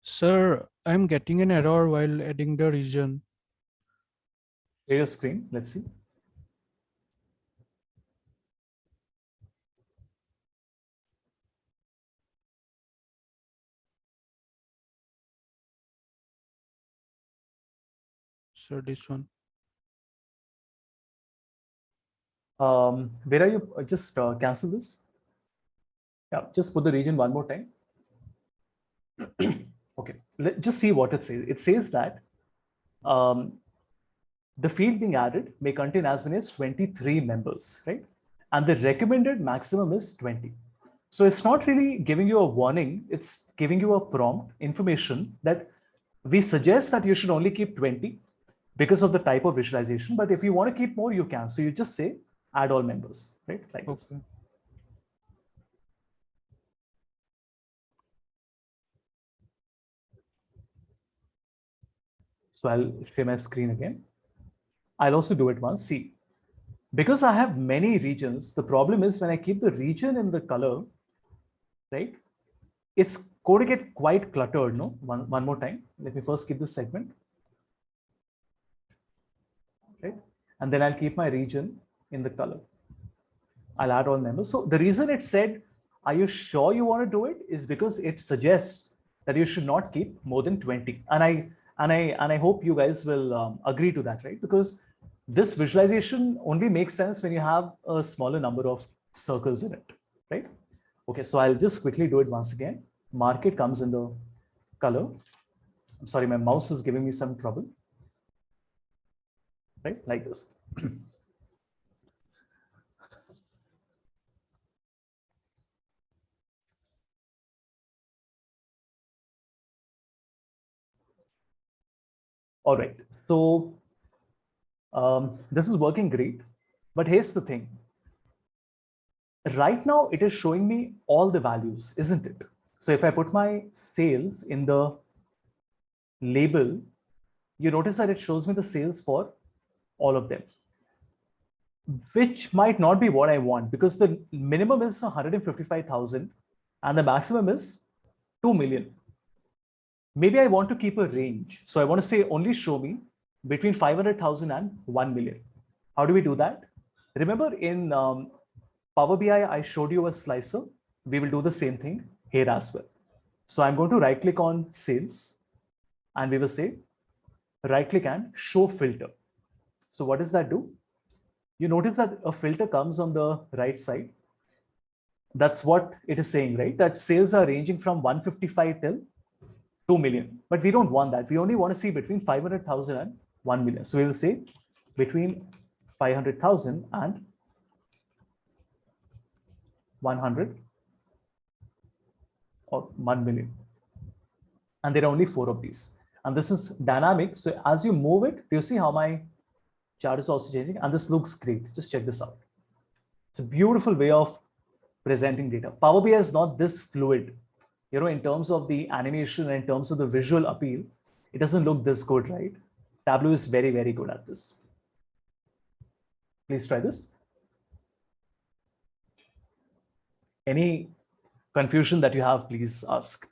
S5: Sir, I'm getting an error while adding the region.
S1: Share your screen. Let's see.
S5: Sir, this one.
S1: Where are you? Just cancel this. Yeah, just put the region one more time. Okay, just see what it says. It says that the field being added may contain as many as 23 members, right? And the recommended maximum is 20. So it's not really giving you a warning, it's giving you a prompt information that we suggest that you should only keep 20 because of the type of visualization. But if you want to keep more, you can. So you just say add all members, right? Like this.
S5: Okay.
S1: So I'll share my screen again. I'll also do it once. See, because I have many regions, the problem is when I keep the region in the color, right? It's going to get quite cluttered, no? One more time. Let me first keep this segment, right? And then I'll keep my region in the color. I'll add all members. So the reason it said, are you sure you want to do it, is because it suggests that you should not keep more than 20. And I hope you guys will agree to that, right? Because this visualization only makes sense when you have a smaller number of circles in it, right? Okay, so I'll just quickly do it once again. Market comes in the color. I'm sorry, my mouse is giving me some trouble, right? Like this. All right, so this is working great, but here's the thing. Right now, it is showing me all the values, isn't it? So if I put my sales in the label, you notice that it shows me the sales for all of them, which might not be what I want because the minimum is 155,000 and the maximum is 2 million. Maybe I want to keep a range. So I want to say only show me between 500,000 and 1 million. How do we do that? Remember in Power BI, I showed you a slicer. We will do the same thing here as well. So I'm going to right click on sales and we will say right click and show filter. So what does that do? You notice that a filter comes on the right side. That's what it is saying, right? That sales are ranging from 155 till 2 million. But we don't want that. We only want to see between 500,000 and 1 million. So we will say between 500,000 and 100 or 1 million. And there are only 4 of these. And this is dynamic. So as you move it, do you see how my chart is also changing? And this looks great. Just check this out. It's a beautiful way of presenting data. Power BI is not this fluid. You know, in terms of the animation and in terms of the visual appeal, it doesn't look this good, right? Tableau is very, very good at this. Please try this. Any confusion that you have, please ask.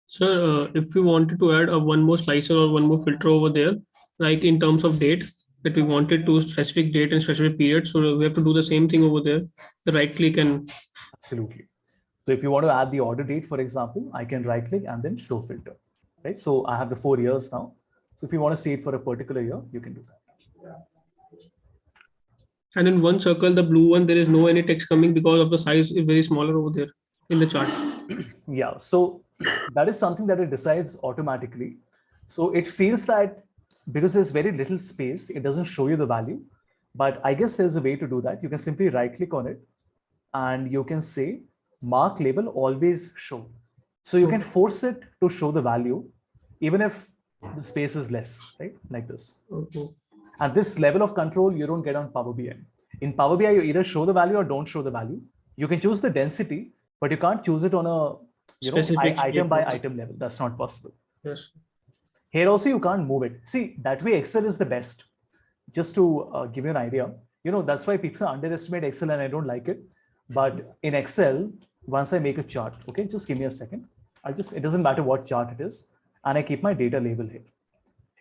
S6: Sir, if we wanted to add one more slicer or one more filter over there, like in terms of date, that we wanted to specific date and specific period, so we have to do the same thing over there. The right click and
S1: Absolutely. So if you want to add the order date, for example, I can right click and then show filter, right? So I have the 4 years now. So if you want to see it for a particular year, you can do that.
S6: in one circle, the blue one, there is no any text coming because of the size is very smaller over there in the chart.
S1: Yeah, so that is something that it decides automatically. So it feels that because there's very little space, it doesn't show you the value. But I guess there's a way to do that. You can simply right click on it and you can say mark label always show. So you can force it to show the value even if the space is less, right? Like this.
S6: Okay.
S1: And this level of control you don't get on Power BI. In Power BI, you either show the value or don't show the value. You can choose the density, but you can't choose it on a
S6: Specific
S1: item by
S6: data.
S1: item level. That's not possible.
S6: Yes.
S1: Here also you can't move it. See, that way Excel is the best. Just to give you an idea, that's why people underestimate Excel and I don't like it. But in Excel, once I make a chart, okay, just give me a second. It doesn't matter what chart it is. And I keep my data label here.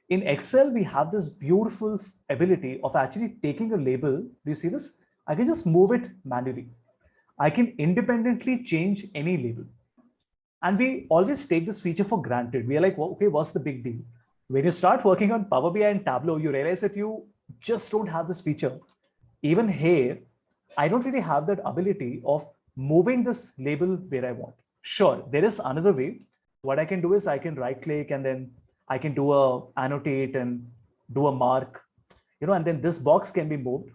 S1: In Excel, we have this beautiful ability of actually taking a label. Do you see this? I can just move it manually. I can independently change any label. And we always take this feature for granted. We are like, well, okay, what's the big deal? When you start working on Power BI and Tableau, you realize that you just don't have this feature. Even here, I don't really have that ability of moving this label where I want. Sure, there is another way. What I can do is I can right click and then I can do a annotate and do a mark, and then this box can be moved.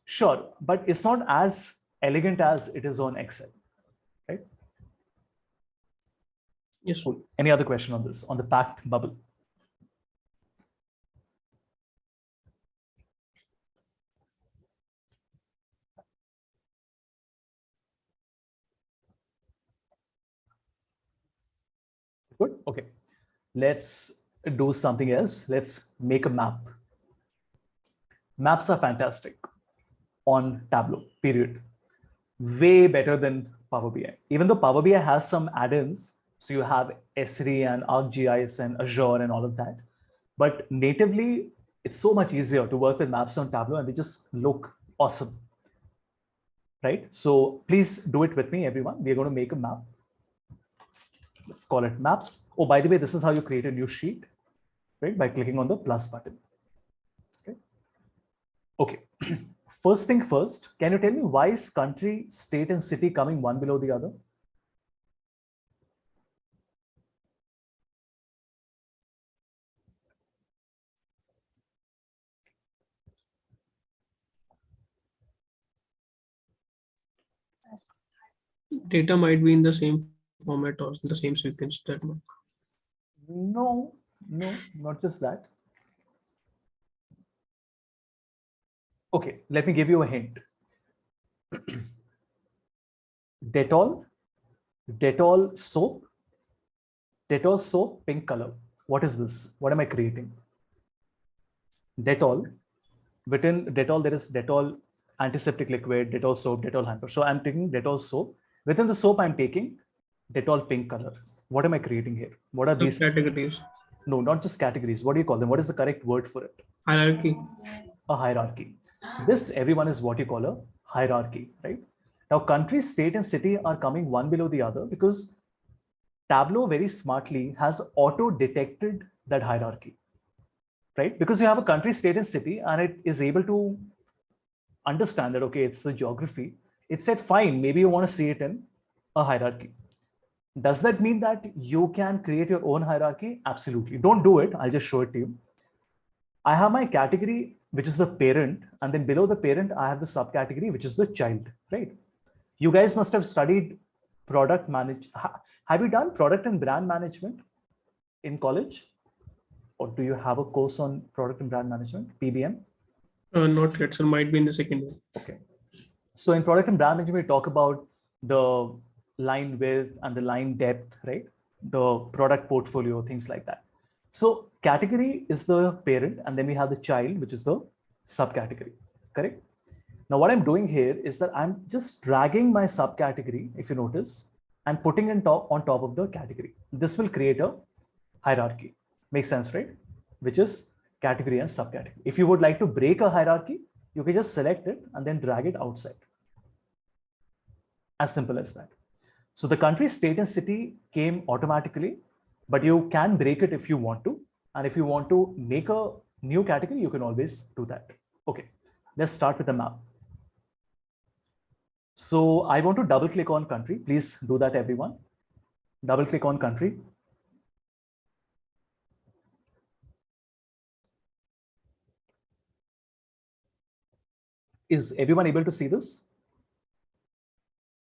S1: Sure, but it's not as elegant as it is on Excel, right?
S6: Yes.
S1: Cool. Any other question on this, on the packed bubble? Good. Okay. Let's do something else. Let's make a map. Maps are fantastic on Tableau, period. Way better than Power BI. Even though Power BI has some add-ins, so you have Esri and ArcGIS and Azure and all of that. But natively, it's so much easier to work with maps on Tableau and they just look awesome, right? So please do it with me, everyone. We're going to make a map. Let's call it maps. Oh, by the way, this is how you create a new sheet, right? By clicking on the plus button. Okay. First thing first, can you tell me why is country, state, and city coming one below the other?
S6: Data might be in the same format or in the same sequence. That much.
S1: No, not just that. Okay, let me give you a hint. Dettol soap, pink color. What is this? What am I creating? Dettol. Within Dettol, there is Dettol antiseptic liquid, Dettol soap, Dettol hamper. So I'm taking Dettol soap. Within the soap, I'm taking Dettol pink color. What am I creating here? What are these
S6: categories?
S1: No, not just categories. What do you call them? What is the correct word for it?
S6: Hierarchy.
S1: A hierarchy. This, everyone, is what you call a hierarchy, right? Now, country, state, and city are coming one below the other because Tableau very smartly has auto-detected that hierarchy, right? Because you have a country, state, and city, and it is able to understand that, okay, it's the geography. It said, fine, maybe you want to see it in a hierarchy. Does that mean that you can create your own hierarchy? Absolutely. Don't do it. I'll just show it to you. I have my category, which is the parent, and then below the parent, I have the subcategory, which is the child, right? You guys must have studied product management. Have you done product and brand management in college? Or do you have a course on product and brand management, PBM?
S6: Not yet, sir. Might be in the second one.
S1: Okay. So in product and brand management, we talk about the line width and the line depth, right? The product portfolio, things like that. So category is the parent, and then we have the child, which is the subcategory, correct? Now what I'm doing here is that I'm just dragging my subcategory, if you notice, and putting on top of the category. This will create a hierarchy. Makes sense, right? Which is category and subcategory. If you would like to break a hierarchy, you can just select it and then drag it outside. As simple as that. So the country, state, and city came automatically, but you can break it if you want to. And if you want to make a new category, you can always do that. Okay, let's start with the map. So I want to double click on country. Please do that, everyone. Double click on country. Is everyone able to see this?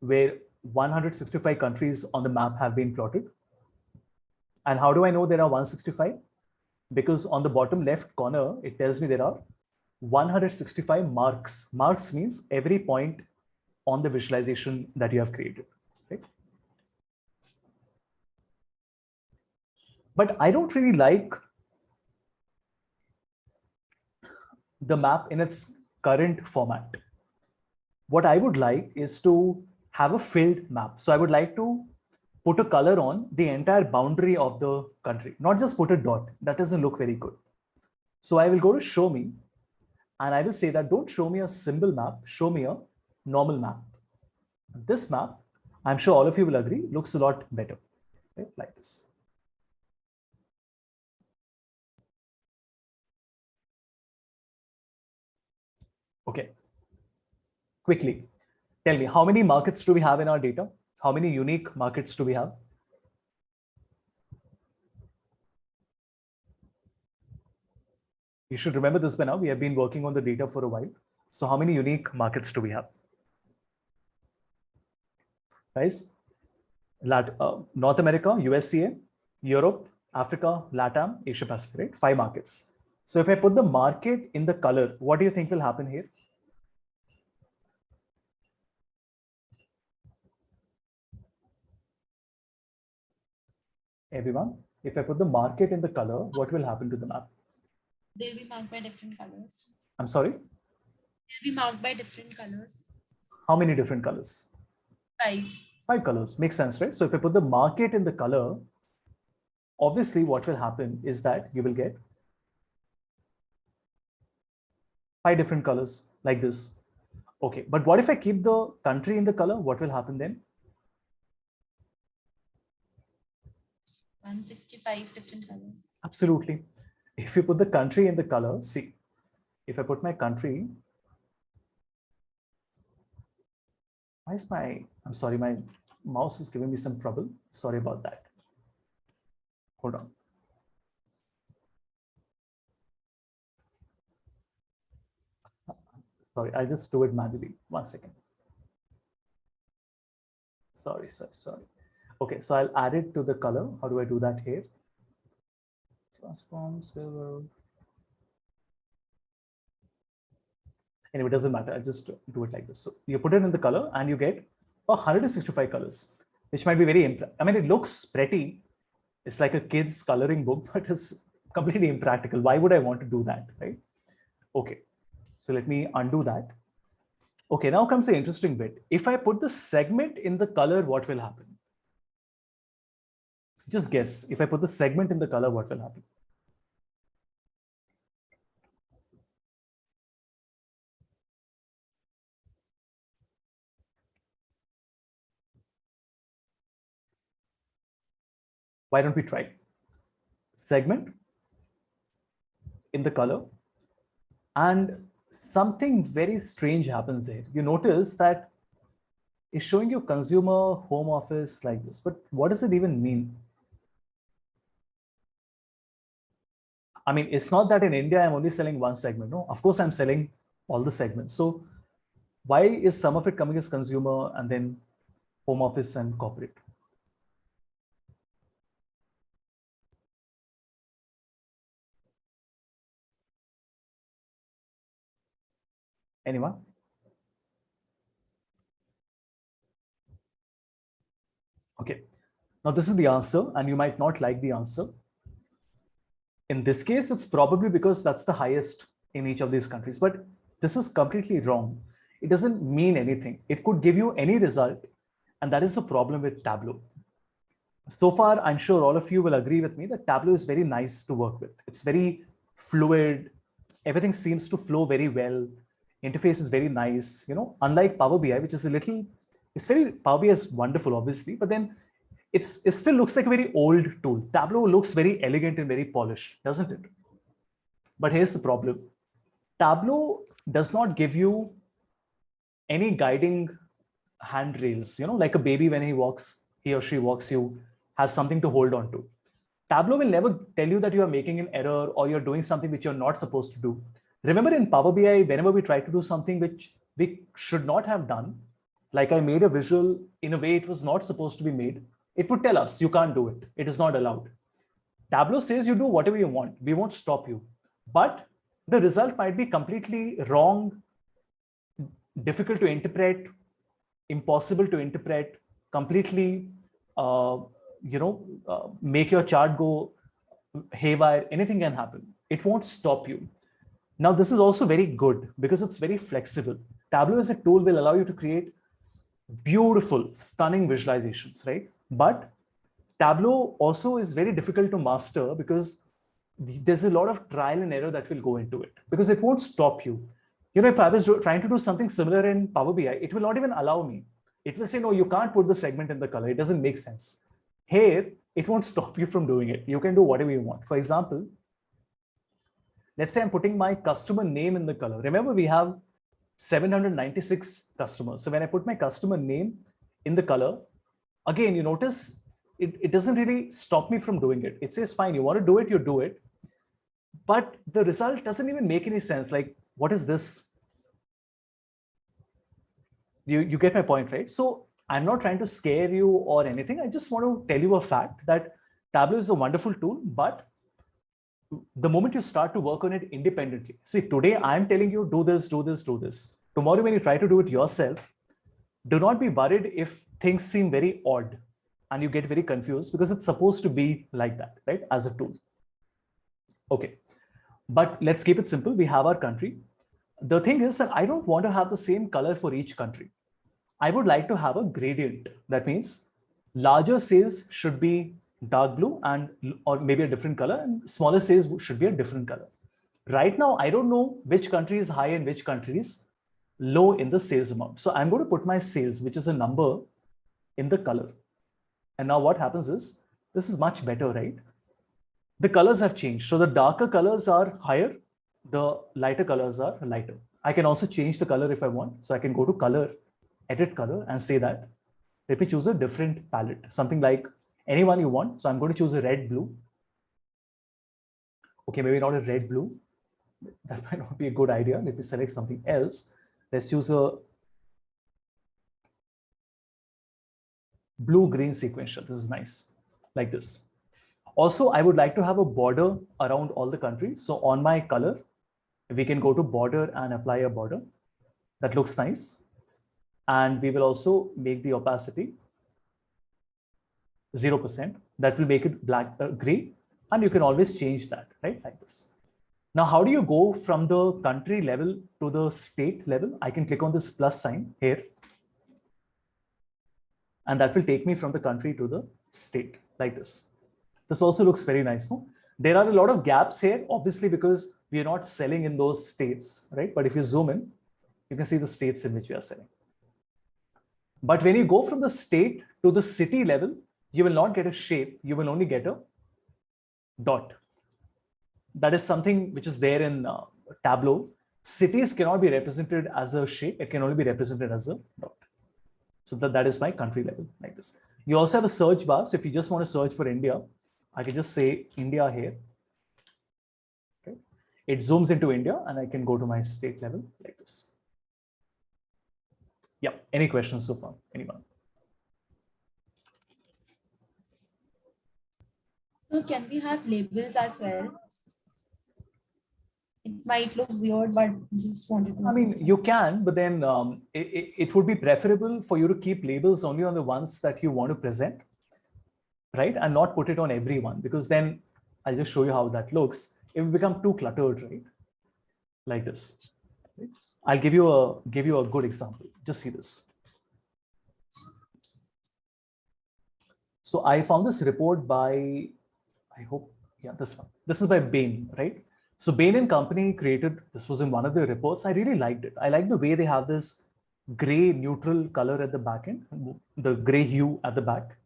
S1: Where 165 countries on the map have been plotted. And how do I know there are 165? Because on the bottom left corner, it tells me there are 165 marks. Marks means every point on the visualization that you have created. Right? But I don't really like the map in its current format. What I would like is to have a filled map. So I would like to put a color on the entire boundary of the country, not just put a dot. That doesn't look very good. So I will go to show me, and I will say that don't show me a symbol map, show me a normal map. This map, I'm sure all of you will agree, looks a lot better, right? Like this. Okay, quickly, tell me, how many markets do we have in our data? How many unique markets do we have? You should remember this by now. We have been working on the data for a while. So how many unique markets do we have? Guys, North America, USCA, Europe, Africa, LATAM, Asia Pacific, right? 5 markets. So if I put the market in the color, what do you think will happen here? Everyone, if I put the market in the color, what will happen to the map?
S7: They'll be marked by different colors.
S1: I'm sorry?
S7: They'll be marked by different colors.
S1: How many different colors?
S7: 5.
S1: 5 colors. Makes sense, right? So if I put the market in the color, obviously what will happen is that you will get 5 different colors like this. Okay, but what if I keep the country in the color? What will happen then?
S7: 165 different colors.
S1: Absolutely. If you put the country in the color, see, if I put my country, why is I'm sorry, my mouse is giving me some trouble. Sorry about that. Hold on. Sorry, I just do it manually. 1 second. Sorry. Okay, so I'll add it to the color. How do I do that here? Transform silver. Anyway, it doesn't matter. I'll just do it like this. So you put it in the color and you get 165 colors, which might be very, I mean, it looks pretty. It's like a kid's coloring book, but it's completely impractical. Why would I want to do that, right? Okay, so let me undo that. Okay, now comes the interesting bit. If I put the segment in the color, what will happen? Just guess. If I put the segment in the color, what will happen? Why don't we try? Segment in the color, and something very strange happens there. You notice that it's showing you consumer, home office like this, but what does it even mean? I mean, it's not that in India, I'm only selling one segment. No, of course, I'm selling all the segments. So why is some of it coming as consumer and then home office and corporate? Anyone? Okay, now this is the answer, and you might not like the answer. In this case, it's probably because that's the highest in each of these countries, but this is completely wrong. It doesn't mean anything. It could give you any result, And that is the problem with Tableau. So far, I'm sure all of you will agree with me that Tableau is very nice to work with. It's very fluid. Everything seems to flow very well. Interface is very nice, unlike Power BI, which is Power BI is wonderful, obviously, but then it still looks like a very old tool. Tableau looks very elegant and very polished, doesn't it? But here's the problem. Tableau does not give you any guiding handrails, like a baby when he or she walks, you have something to hold on to. Tableau will never tell you that you are making an error or you're doing something which you're not supposed to do. Remember in Power BI, whenever we try to do something which we should not have done, like I made a visual in a way it was not supposed to be made, it would tell us you can't do it. It is not allowed. Tableau says you do whatever you want. We won't stop you. But the result might be completely wrong, difficult to interpret, impossible to interpret, completely, make your chart go haywire. Anything can happen. It won't stop you. Now, this is also very good because it's very flexible. Tableau as a tool will allow you to create beautiful, stunning visualizations, right? But Tableau also is very difficult to master because there's a lot of trial and error that will go into it because it won't stop you. If I was trying to do something similar in Power BI, it will not even allow me. It will say, no, you can't put the segment in the color. It doesn't make sense. Here, it won't stop you from doing it. You can do whatever you want. For example, let's say I'm putting my customer name in the color. Remember, we have 796 customers. So when I put my customer name in the color, again, you notice it doesn't really stop me from doing it. It says, fine, you want to do it, you do it. But the result doesn't even make any sense. Like, what is this? You get my point, right? So I'm not trying to scare you or anything. I just want to tell you a fact that Tableau is a wonderful tool, but the moment you start to work on it independently, see, today I'm telling you, do this, do this, do this. Tomorrow, when you try to do it yourself, do not be worried if things seem very odd and you get very confused because it's supposed to be like that, right? As a tool. Okay. But let's keep it simple. We have our country. The thing is that I don't want to have the same color for each country. I would like to have a gradient. That means larger cells should be dark blue or maybe a different color, and smaller cells should be a different color. Right now, I don't know which country is high and which country is low in the sales amount. So I'm going to put my sales, which is a number, in the color. And now what happens is, this is much better, right? The colors have changed. So the darker colors are higher, the lighter colors are lighter. I can also change the color if I want. So I can go to color, edit color, and say that, let me choose a different palette, something like anyone you want. So I'm going to choose a red blue. Okay, maybe not a red blue. That might not be a good idea. Let me select something else. Let's choose a blue-green sequential. This is nice, like this. Also, I would like to have a border around all the countries. So on my color, we can go to border and apply a border. That looks nice. And we will also make the opacity 0%. That will make it black, gray. And you can always change that, right? Like this. Now, how do you go from the country level to the state level? I can click on this plus sign here. And that will take me from the country to the state, like this. This also looks very nice. No? There are a lot of gaps here, obviously, because we are not selling in those states, right? But if you zoom in, you can see the states in which we are selling. But when you go from the state to the city level, you will not get a shape. You will only get a dot. That is something which is there in Tableau. Cities cannot be represented as a shape. It can only be represented as a dot. So that is my country level, like this. You also have a search bar. So if you just want to search for India, I can just say India here. Okay. It zooms into India and I can go to my state level like this. Yeah. Any questions so far? Anyone?
S7: So can we have labels as well? It might look weird, but just wanted to.
S1: I mean, you can, but then it would be preferable for you to keep labels only on the ones that you want to present, right? And not put it on everyone, because then I'll just show you how that looks. It will become too cluttered, right? Like this. Right? I'll give you a good example. Just see this. So I found this report by, I hope, yeah, this one. This is by Bain, right? So Bain and Company created, this was in one of the reports. I really liked it. I like the way they have this gray neutral color at the back end, the gray hue at the back.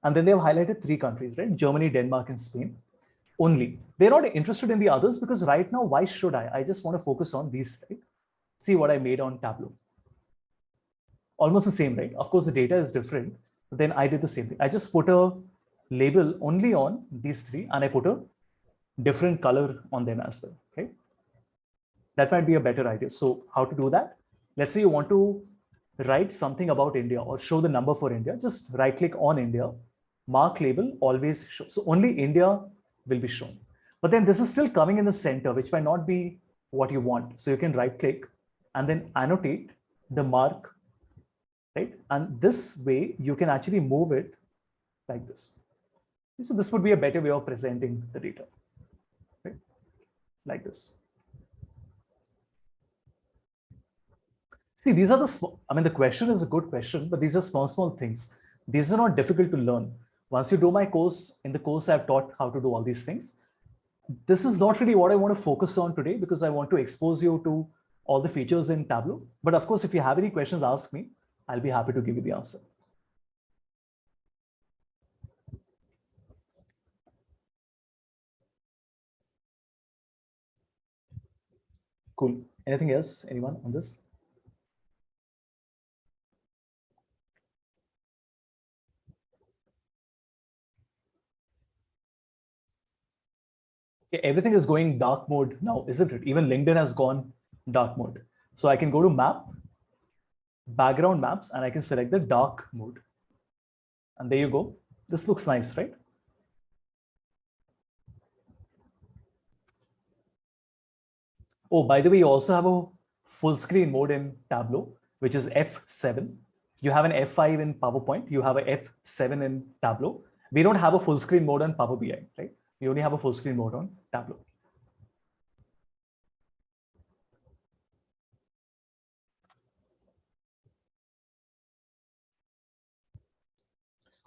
S1: And then they have highlighted 3 countries, right? Germany, Denmark, and Spain only. They're not interested in the others because right now, why should I? I just want to focus on these, right? See what I made on Tableau. Almost the same, right? Of course, the data is different, but then I did the same thing. I just put a label only on these 3 and I put a different color on them as well, right? That might be a better idea. So how to do that? Let's say you want to write something about India or show the number for India, just right click on India, mark label, always show. So only India will be shown. But then this is still coming in the center, which might not be what you want. So you can right click and then annotate the mark, right? And this way you can actually move it like this. So this would be a better way of presenting the data, right? Like this. See, these are the, I mean, the question is a good question, but these are small things. These are not difficult to learn. Once you do my course, in the course, I've taught how to do all these things. This is not really what I want to focus on today because I want to expose you to all the features in Tableau. But of course, if you have any questions, ask me. I'll be happy to give you the answer. Cool. Anything else? Anyone on this? Okay, everything is going dark mode now, isn't it? Even LinkedIn has gone dark mode. So I can go to map, background maps, and I can select the dark mode. And there you go. This looks nice, right? Oh, by the way, you also have a full screen mode in Tableau, which is F7. You have an F5 in PowerPoint. You have a F7 in Tableau. We don't have a full screen mode on Power BI, right? We only have a full screen mode on Tableau.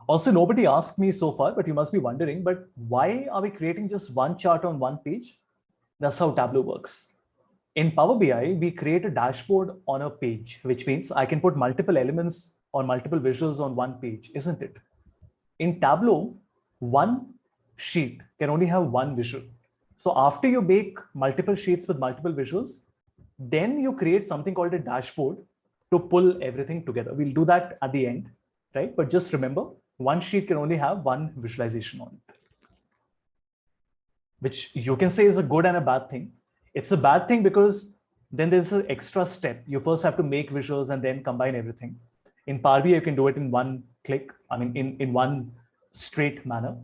S1: Also, nobody asked me so far, but you must be wondering, but why are we creating just one chart on one page? That's how Tableau works. In Power BI, we create a dashboard on a page, which means I can put multiple elements or multiple visuals on one page, isn't it? In Tableau, one sheet can only have one visual. So after you make multiple sheets with multiple visuals, then you create something called a dashboard to pull everything together. We'll do that at the end, right? But just remember, one sheet can only have one visualization on it, which you can say is a good and a bad thing. It's a bad thing because then there's an extra step. You first have to make visuals and then combine everything. In Power BI, you can do it in one click, I mean, in one straight manner.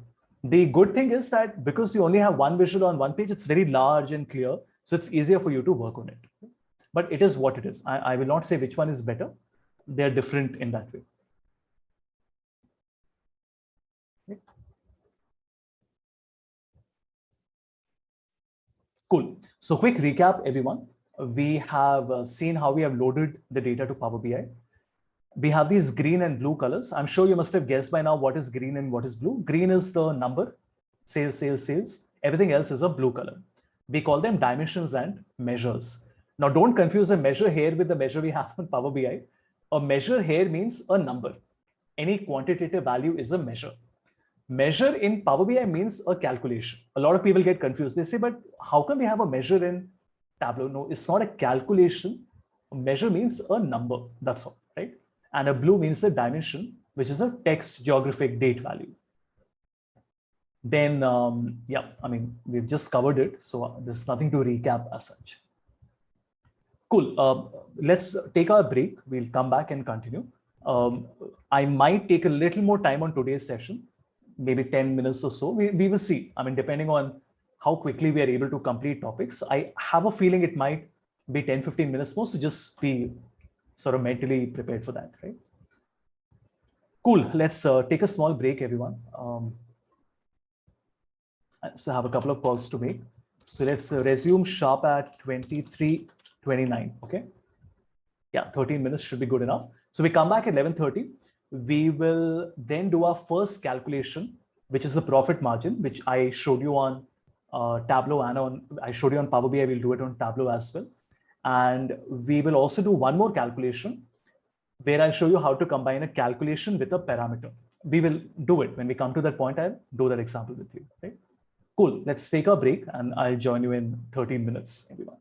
S1: The good thing is that because you only have one visual on one page, it's very large and clear. So it's easier for you to work on it. But it is what it is. I will not say which one is better. They're different in that way. Okay. Cool. So quick recap, everyone. We have seen how we have loaded the data to Power BI. We have these green and blue colors. I'm sure you must have guessed by now what is green and what is blue. Green is the number, sales, sales, sales. Everything else is a blue color. We call them dimensions and measures. Now, don't confuse a measure here with the measure we have on Power BI. A measure here means a number. Any quantitative value is a measure. Measure in Power BI means a calculation. A lot of people get confused. They say, but how come we have a measure in Tableau? No, it's not a calculation. A measure means a number. That's all, right? And a blue means a dimension, which is a text geographic date value. Then, yeah, I mean, we've just covered it. So there's nothing to recap as such. Cool. Let's take our break. We'll come back and continue. I might take a little more time on today's session, maybe 10 minutes or so. We will see. I mean, depending on how quickly we are able to complete topics, I have a feeling it might be 10, 15 minutes more. So just be sort of mentally prepared for that, right? Cool. Let's take a small break, everyone. So I have a couple of calls to make. So let's resume sharp at 23:29. Okay. Yeah, 13 minutes should be good enough. So we come back at 11:30. we will then do our first calculation, which is the profit margin, which I showed you on Tableau and I showed you on Power BI. We'll do it on Tableau as well. And we will also do one more calculation where I'll show you how to combine a calculation with a parameter. We will do it when we come to that point. I'll do that example with you. Right? Cool. Let's take a break and I'll join you in 13 minutes, everyone.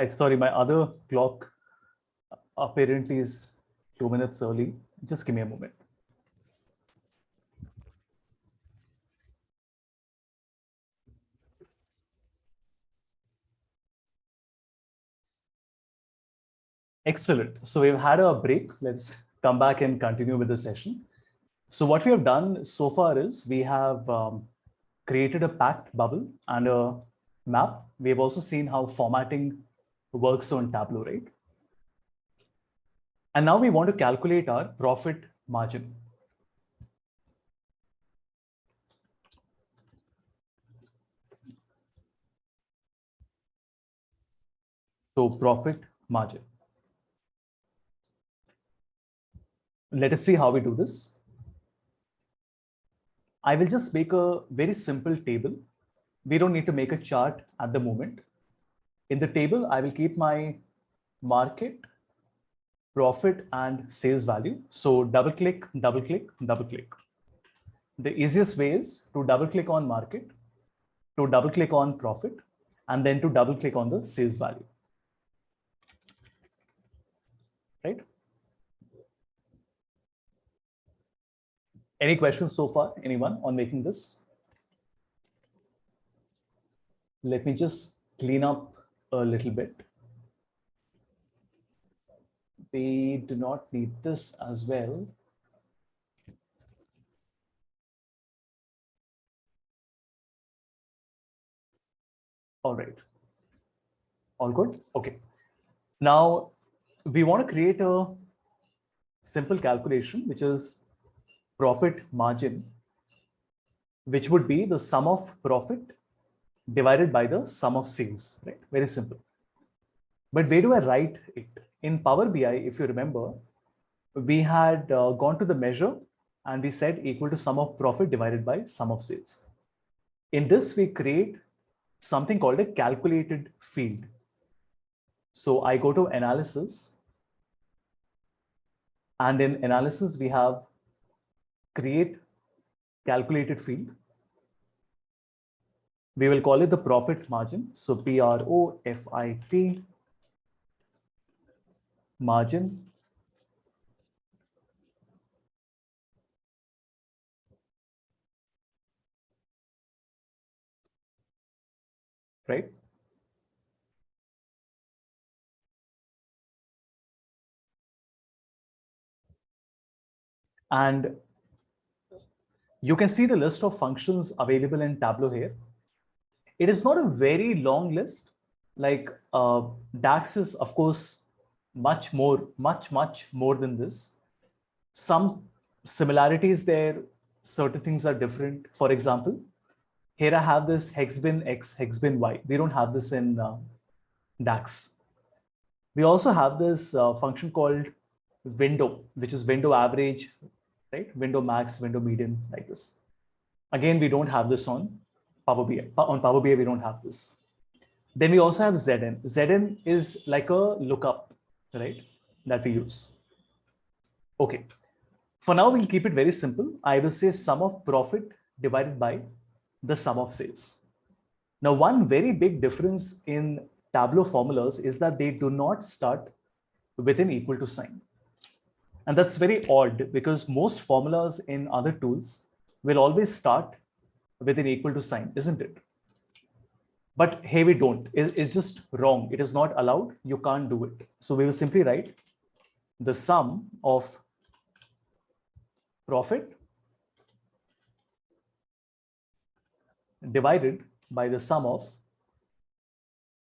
S1: Sorry, my other clock apparently is 2 minutes early. Just give me a moment. Excellent. So we've had a break. Let's come back and continue with the session. So what we have done so far is we have created a packed bubble and a map. We have also seen how formatting works on Tableau, right? And now we want to calculate our profit margin. So profit margin. Let us see how we do this. I will just make a very simple table. We don't need to make a chart at the moment. In the table, I will keep my market, profit, and sales value. So double click, double click, double click. The easiest way is to double click on market, to double click on profit, and then to double click on the sales value. Right? Any questions so far? Anyone on making this? Let me just clean up a little bit. We do not need this as well. All right. All good? Okay. Now we want to create a simple calculation, which is profit margin, which would be the sum of profit divided by the sum of sales, right? Very simple. But where do I write it? In Power BI, if you remember, we had gone to the measure and we said equal to sum of profit divided by sum of sales. In this, we create something called a calculated field. So I go to analysis, and in analysis, we have create calculated field. We will call it the profit margin. So PROFIT margin. Right? And you can see the list of functions available in Tableau here. It is not a very long list. Like DAX is, of course, much more than this. Some similarities there, certain things are different. For example, here I have this hex bin X, hex bin Y. We don't have this in DAX. We also have this function called window, which is window average, right? Window max, window median, like this. Again, we don't have this on Power BI. On Power BI, we don't have this. Then we also have ZN. ZN is like a lookup, right? That we use. Okay. For now, we'll keep it very simple. I will say sum of profit divided by the sum of sales. Now, one very big difference in Tableau formulas is that they do not start with an equal to sign. And that's very odd because most formulas in other tools will always start with an equal to sign, isn't it? But here we don't. It's just wrong. It is not allowed. You can't do it. So we will simply write the sum of profit divided by the sum of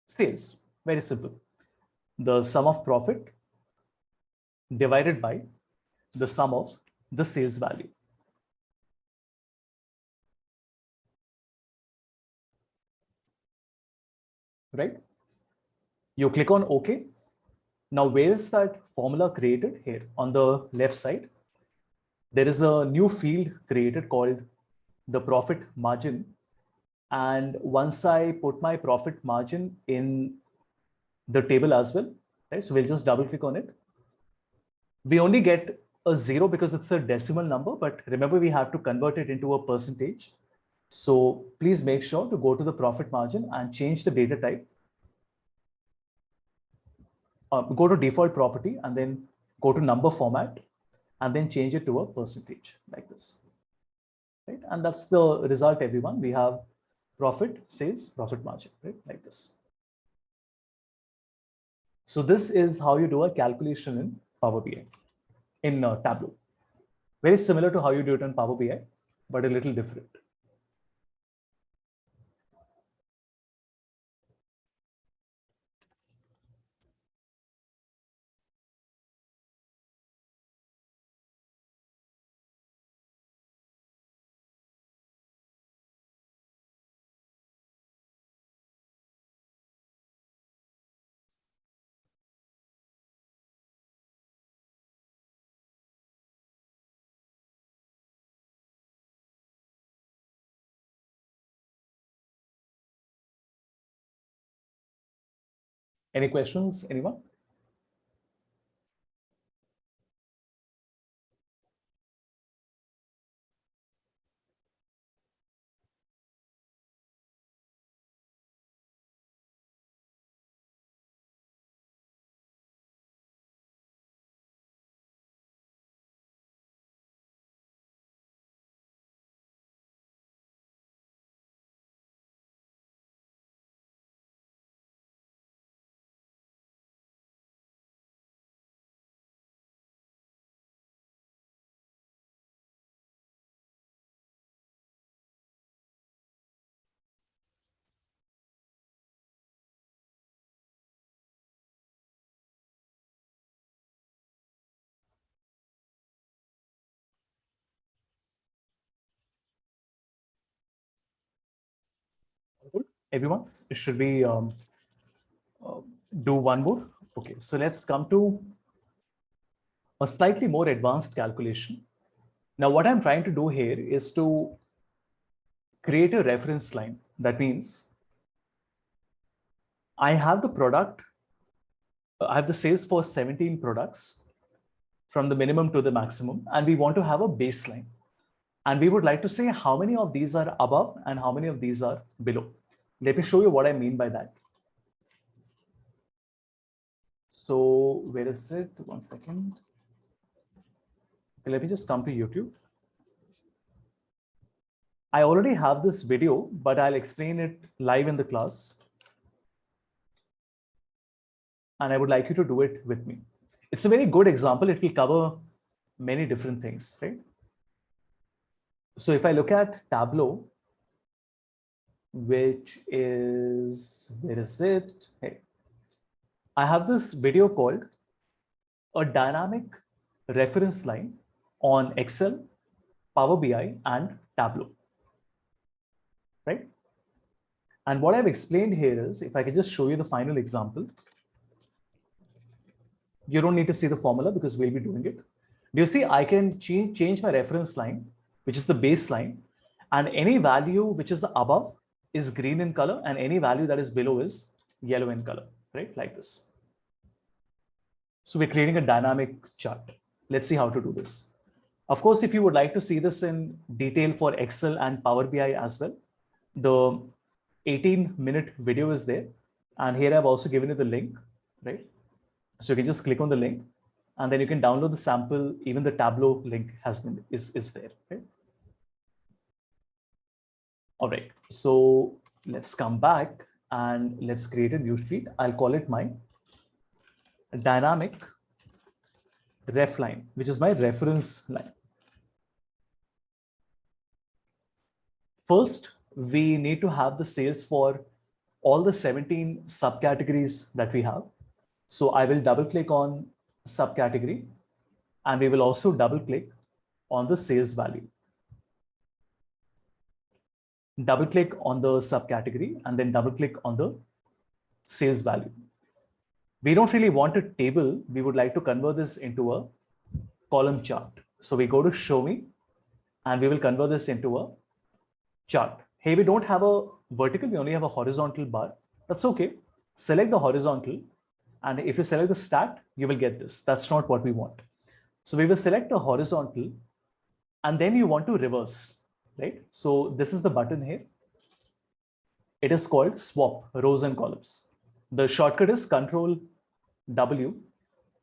S1: sales. Very simple. The sum of profit divided by the sum of the sales value. Right? You click on OK. Now, where is that formula created? Here on the left side, there is a new field created called the profit margin. And once I put my profit margin in the table as well, right? So we'll just double click on it. We only get a 0 because it's a decimal number, but remember we have to convert it into a percentage. So please make sure to go to the profit margin and change the data type go to default property and then go to number format and then change it to a percentage like this. Right? And that's the result, everyone. We have profit, sales, profit margin, right? Like this. So this is how you do a calculation in Power BI, in Tableau. Very similar to how you do it in Power BI, but a little different. Any questions, anyone? Good. Everyone, should we do one more? Okay, so let's come to a slightly more advanced calculation. Now, what I'm trying to do here is to create a reference line. That means I have the product, I have the sales for 17 products from the minimum to the maximum, and we want to have a baseline. And we would like to say how many of these are above and how many of these are below. Let me show you what I mean by that. So where is it? 1 second. Okay, let me just come to YouTube. I already have this video, but I'll explain it live in the class. And I would like you to do it with me. It's a very good example. It will cover many different things, right? So if I look at Tableau, which is, where is it? Hey, I have this video called a dynamic reference line on Excel, Power BI, and Tableau, right? And what I've explained here is, if I can just show you the final example, you don't need to see the formula because we'll be doing it. Do you see I can change my reference line, which is the baseline, and any value which is above is green in color and any value that is below is yellow in color, right? Like this. So we're creating a dynamic chart. Let's see how to do this. Of course, if you would like to see this in detail for Excel and Power BI as well, the 18-minute video is there. And here I've also given you the link, right? So you can just click on the link and then you can download the sample. Even the Tableau link is there, right? All right, so let's come back and let's create a new sheet. I'll call it my dynamic ref line, which is my reference line. First, we need to have the sales for all the 17 subcategories that we have. So I will double click on subcategory and we will also double click on the sales value. Double click on the subcategory and then double click on the sales value. We don't really want a table. We would like to convert this into a column chart. So we go to show me and we will convert this into a chart. Hey, we don't have a vertical, we only have a horizontal bar. That's okay. Select the horizontal. And if you select the stat, you will get this. That's not what we want. So we will select the horizontal and then you want to reverse, right? So this is the button here. It is called swap rows and columns. The shortcut is Control W.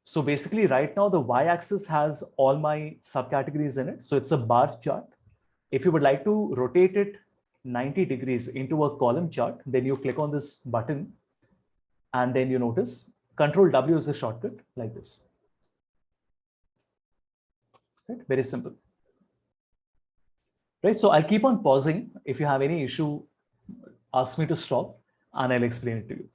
S1: So basically right now the y-axis has all my subcategories in it. So it's a bar chart. If you would like to rotate it 90 degrees into a column chart, then you click on this button and then you notice Control W is the shortcut like this. Right? Very simple. Right, so I'll keep on pausing. If you have any issue, ask me to stop and I'll explain it to you.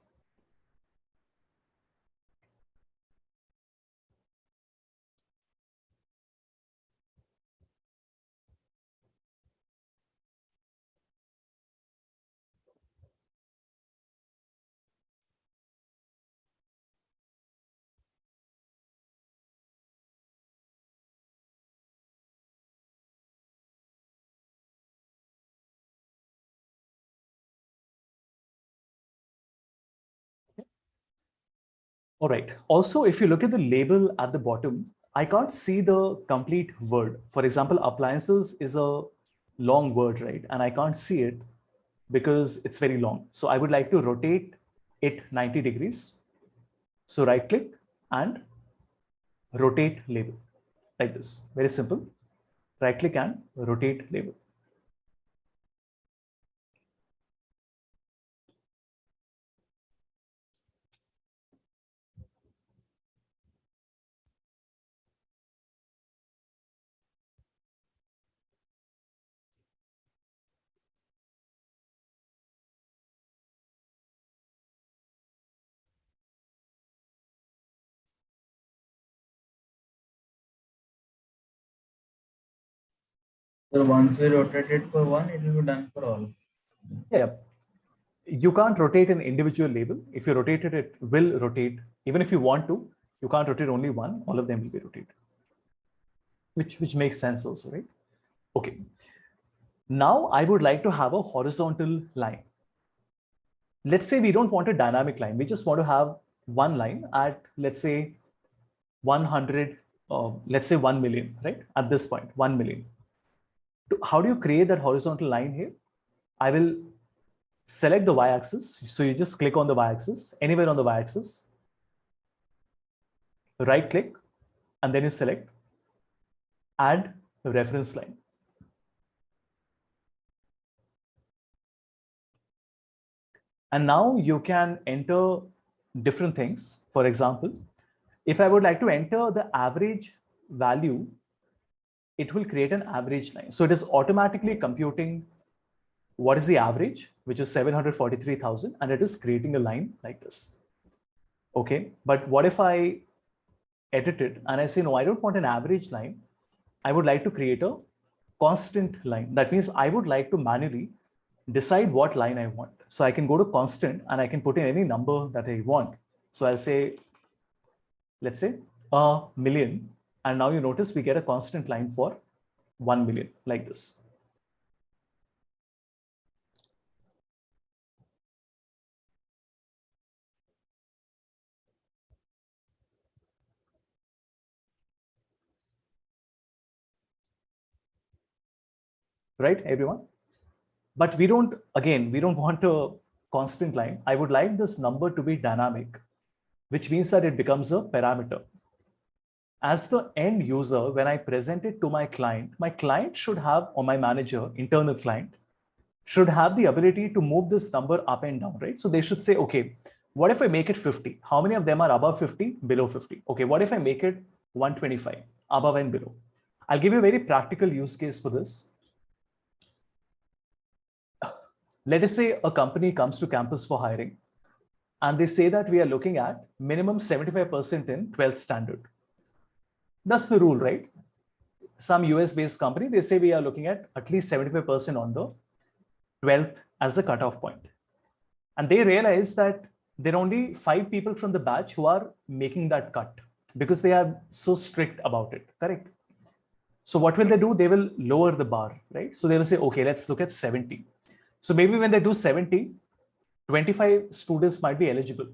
S1: All right. Also, if you look at the label at the bottom, I can't see the complete word. For example, appliances is a long word, right? And I can't see it because it's very long. So I would like to rotate it 90 degrees. So right click and rotate label like this. Very simple. Right click and rotate label.
S2: So once we rotate it for one, it will be done for all.
S1: Yeah. You can't rotate an individual label. If you rotate it, it will rotate. Even if you want to, you can't rotate only one. All of them will be rotated. Which makes sense also, right? Okay. Now I would like to have a horizontal line. Let's say we don't want a dynamic line. We just want to have one line at, let's say, 100, let's say 1 million, right? At this point, 1 million. How do you create that horizontal line here? I will select the y-axis. So you just click on the y-axis, anywhere on the y-axis, right click, and then you select add reference line. And now you can enter different things. For example, if I would like to enter the average value, it will create an average line. So it is automatically computing what is the average, which is 743,000, and it is creating a line like this. Okay, but what if I edit it and I say, no, I don't want an average line. I would like to create a constant line. That means I would like to manually decide what line I want. So I can go to constant and I can put in any number that I want. So I'll say, let's say a million. And now you notice we get a constant line for 1 million like this. Right, everyone? But we don't want a constant line. I would like this number to be dynamic, which means that it becomes a parameter. As the end user, when I present it to my client should have, or my manager, internal client, should have the ability to move this number up and down, right? So they should say, okay, what if I make it 50? How many of them are above 50, below 50? Okay, what if I make it 125, above and below? I'll give you a very practical use case for this. Let us say a company comes to campus for hiring, and they say that we are looking at minimum 75% in 12th standard. That's the rule, right? Some US-based company, they say we are looking at least 75% on the 12th as a cutoff point. And they realize that there are only 5 people from the batch who are making that cut because they are so strict about it, correct? So what will they do? They will lower the bar, right? So they will say, okay, let's look at 70. So maybe when they do 70, 25 students might be eligible,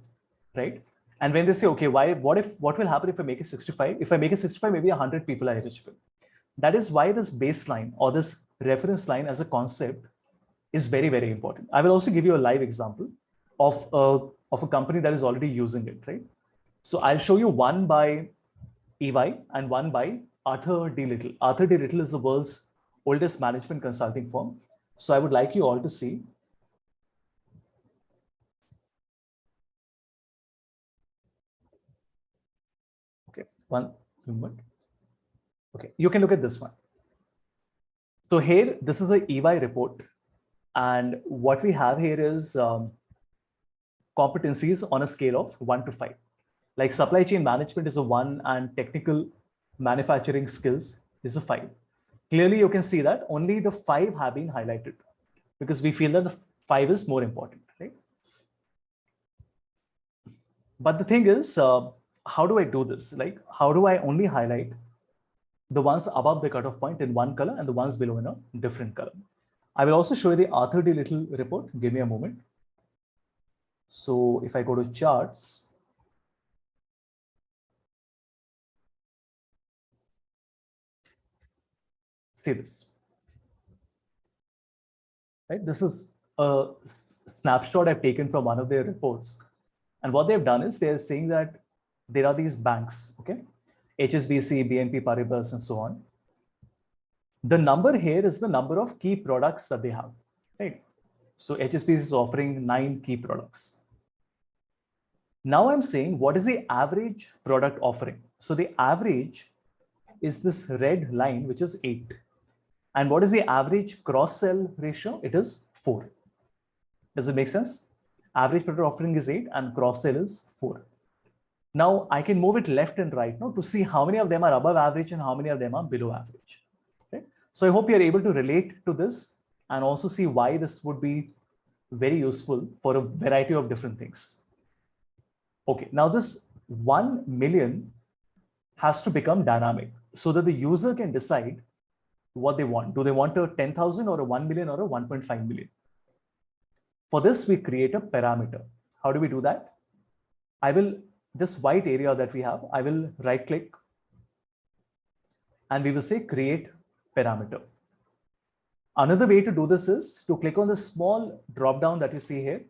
S1: right? And when they say, okay, what will happen if I make it 65? If I make it 65, maybe 100 people are eligible. That is why this baseline or this reference line as a concept is very, very important. I will also give you a live example of a company that is already using it, right? So I'll show you one by EY and one by Arthur D. Little. Arthur D. Little is the world's oldest management consulting firm. So I would like you all to see. Okay, one moment. Okay, you can look at this one. So here, this is the EY report. And what we have here is competencies on a scale of 1 to 5. Like supply chain management is a 1 and technical manufacturing skills is a 5. Clearly, you can see that only the 5 have been highlighted because we feel that the 5 is more important, right? But the thing is, how do I do this? Like, how do I only highlight the ones above the cutoff point in one color and the ones below in a different color? I will also show you the Arthur D. Little report. Give me a moment. So if I go to charts, see this, right? This is a snapshot I've taken from one of their reports. And what they've done is they're saying that there are these banks, okay? HSBC, BNP Paribas, and so on. The number here is the number of key products that they have, right? So HSBC is offering 9 key products. Now I'm saying, what is the average product offering? So the average is this red line, which is 8. And what is the average cross-sell ratio? It is 4. Does it make sense? Average product offering is 8 and cross-sell is 4. Now I can move it left and right now to see how many of them are above average and how many of them are below average. Okay? So I hope you're able to relate to this and also see why this would be very useful for a variety of different things. Okay, now this 1 million has to become dynamic so that the user can decide what they want. Do they want a 10,000 or a 1 million or a 1.5 million? For this, we create a parameter. How do we do that? This white area that we have, I will right click and we will say create parameter. Another way to do this is to click on the small drop down that you see here.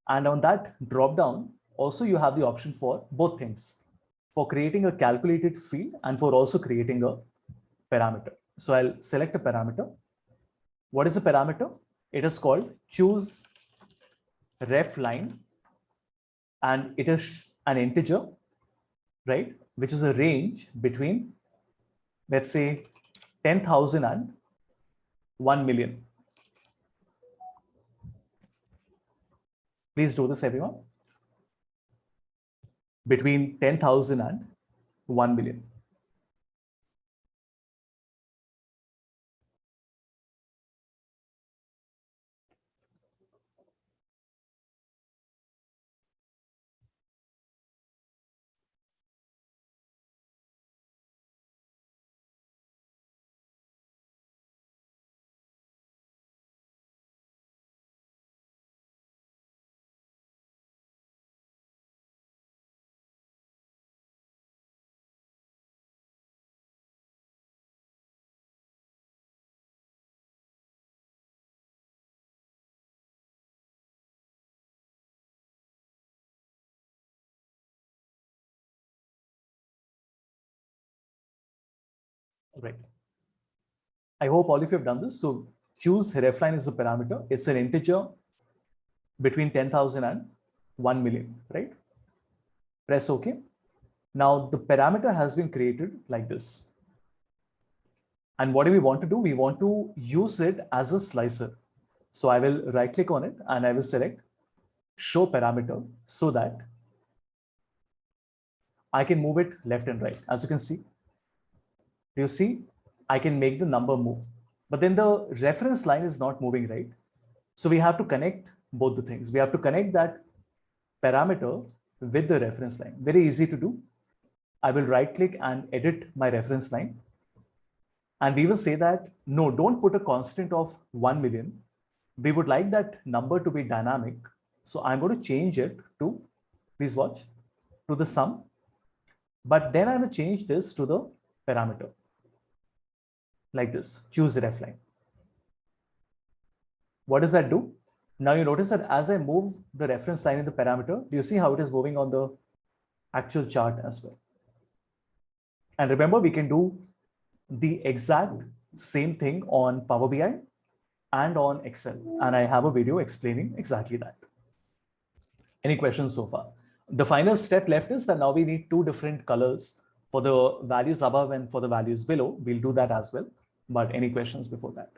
S1: And on that drop down, also you have the option for both things, for creating a calculated field and for also creating a parameter. So I'll select a parameter. What is a parameter? It is called choose ref line, and it is an integer, right? Which is a range between, let's say, 10,000 and 1 million. Please do this, everyone. Between 10,000 and 1 million. Right. I hope all of you have done this. So choose refline is the parameter. It's an integer between 10,000 and 1 million, right? Press OK. Now the parameter has been created like this. And what do we want to do? We want to use it as a slicer. So I will right click on it and I will select show parameter so that I can move it left and right. As you can see, you see, I can make the number move, but then the reference line is not moving, right? So we have to connect both the things. We have to connect that parameter with the reference line. Very easy to do. I will right click and edit my reference line. And we will say that, no, don't put a constant of 1 million. We would like that number to be dynamic. So I'm going to change it to, please watch, to the sum. But then I will change this to the parameter. Like this, choose ref line. What does that do? Now you notice that as I move the reference line in the parameter, do you see how it is moving on the actual chart as well? And remember, we can do the exact same thing on Power BI and on Excel. And I have a video explaining exactly that. Any questions so far? The final step left is that now we need two different colors for the values above and for the values below. We'll do that as well. But any questions before that?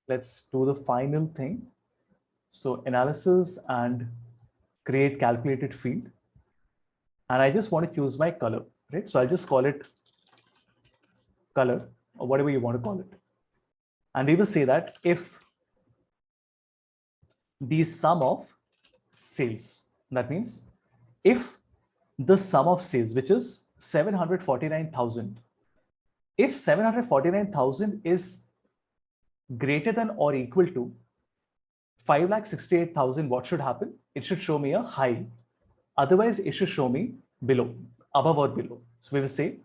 S1: Let's do the final thing. So analysis and create calculated field. And I just want to choose my color, right? So I'll just call it color or whatever you want to call it. And we will say that if the sum of sales, that means if the sum of sales, which is 749,000, if 749,000 is greater than or equal to 5,68,000, what should happen? It should show me a high. Otherwise, it should show me below, above or below. So we will say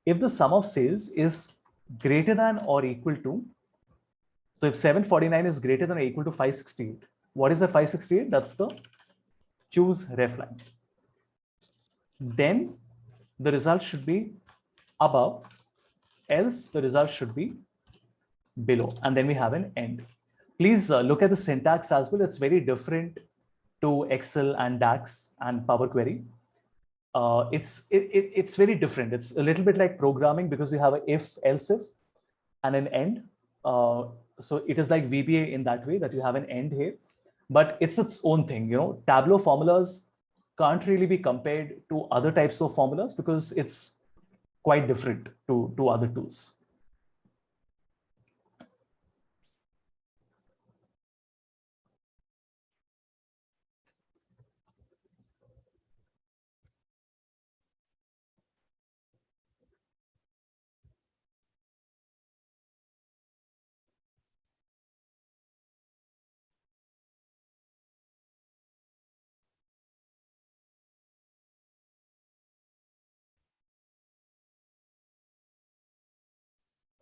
S1: if the sum of sales is greater than or equal to, so if 749 is greater than or equal to 568, what is the 568? That's the choose ref line. Then the result should be above, else the result should be below, and then we have an end. Please look at the syntax as well. It's very different to Excel and DAX and Power Query. It's very different. It's a little bit like programming because you have a if, else if, and an end. So it is like VBA in that way that you have an end here, but it's its own thing. You know, Tableau formulas can't really be compared to other types of formulas because it's quite different to other tools.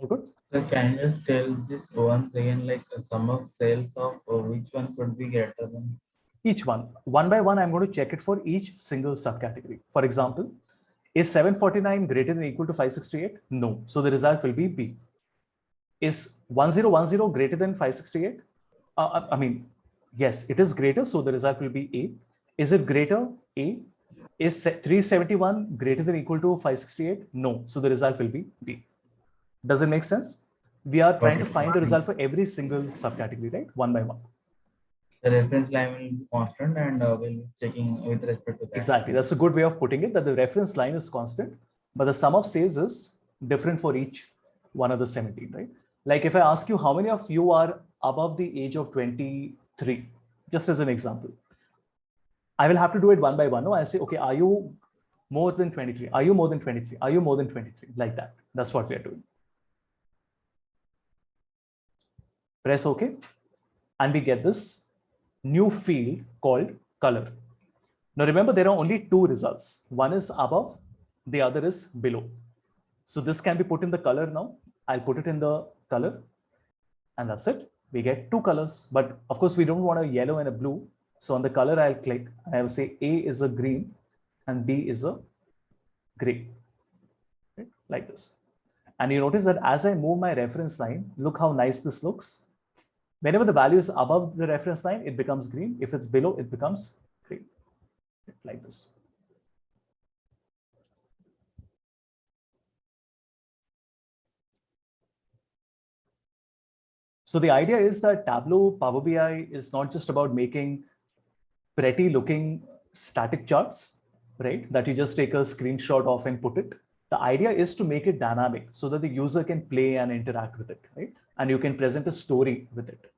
S1: All good?
S2: So can you just tell this once again, like a sum of sales of which one should be greater than?
S1: Each one by one, I'm going to check it for each single subcategory. For example, is 749 greater than or equal to 568? No. So the result will be B. Is 1010 greater than 568? I mean, yes, it is greater. So the result will be A. Is it greater? A. Is 371 greater than or equal to 568? No. So the result will be B. Does it make sense? We are trying to find the result for every single subcategory, right? One by one.
S2: The reference line will be constant and we'll be checking with respect to that.
S1: Exactly. That's a good way of putting it, that the reference line is constant, but the sum of sales is different for each one of the 17, right? Like if I ask you how many of you are above the age of 23, just as an example, I will have to do it one by one. No, I say, okay, are you more than 23? Are you more than 23? Are you more than 23? Like that. That's what we are doing. Press OK, and we get this new field called color. Now remember, there are only two results. One is above, the other is below. So this can be put in the color now. I'll put it in the color, and that's it. We get two colors, but of course we don't want a yellow and a blue. So on the color, I'll click and I will say A is a green and B is a gray, right? Like this. And you notice that as I move my reference line, look how nice this looks. Whenever the value is above the reference line, it becomes green. If it's below, it becomes green, like this. So the idea is that Tableau Power BI is not just about making pretty looking static charts, right? That you just take a screenshot of and put it. The idea is to make it dynamic so that the user can play and interact with it, right? And you can present a story with it.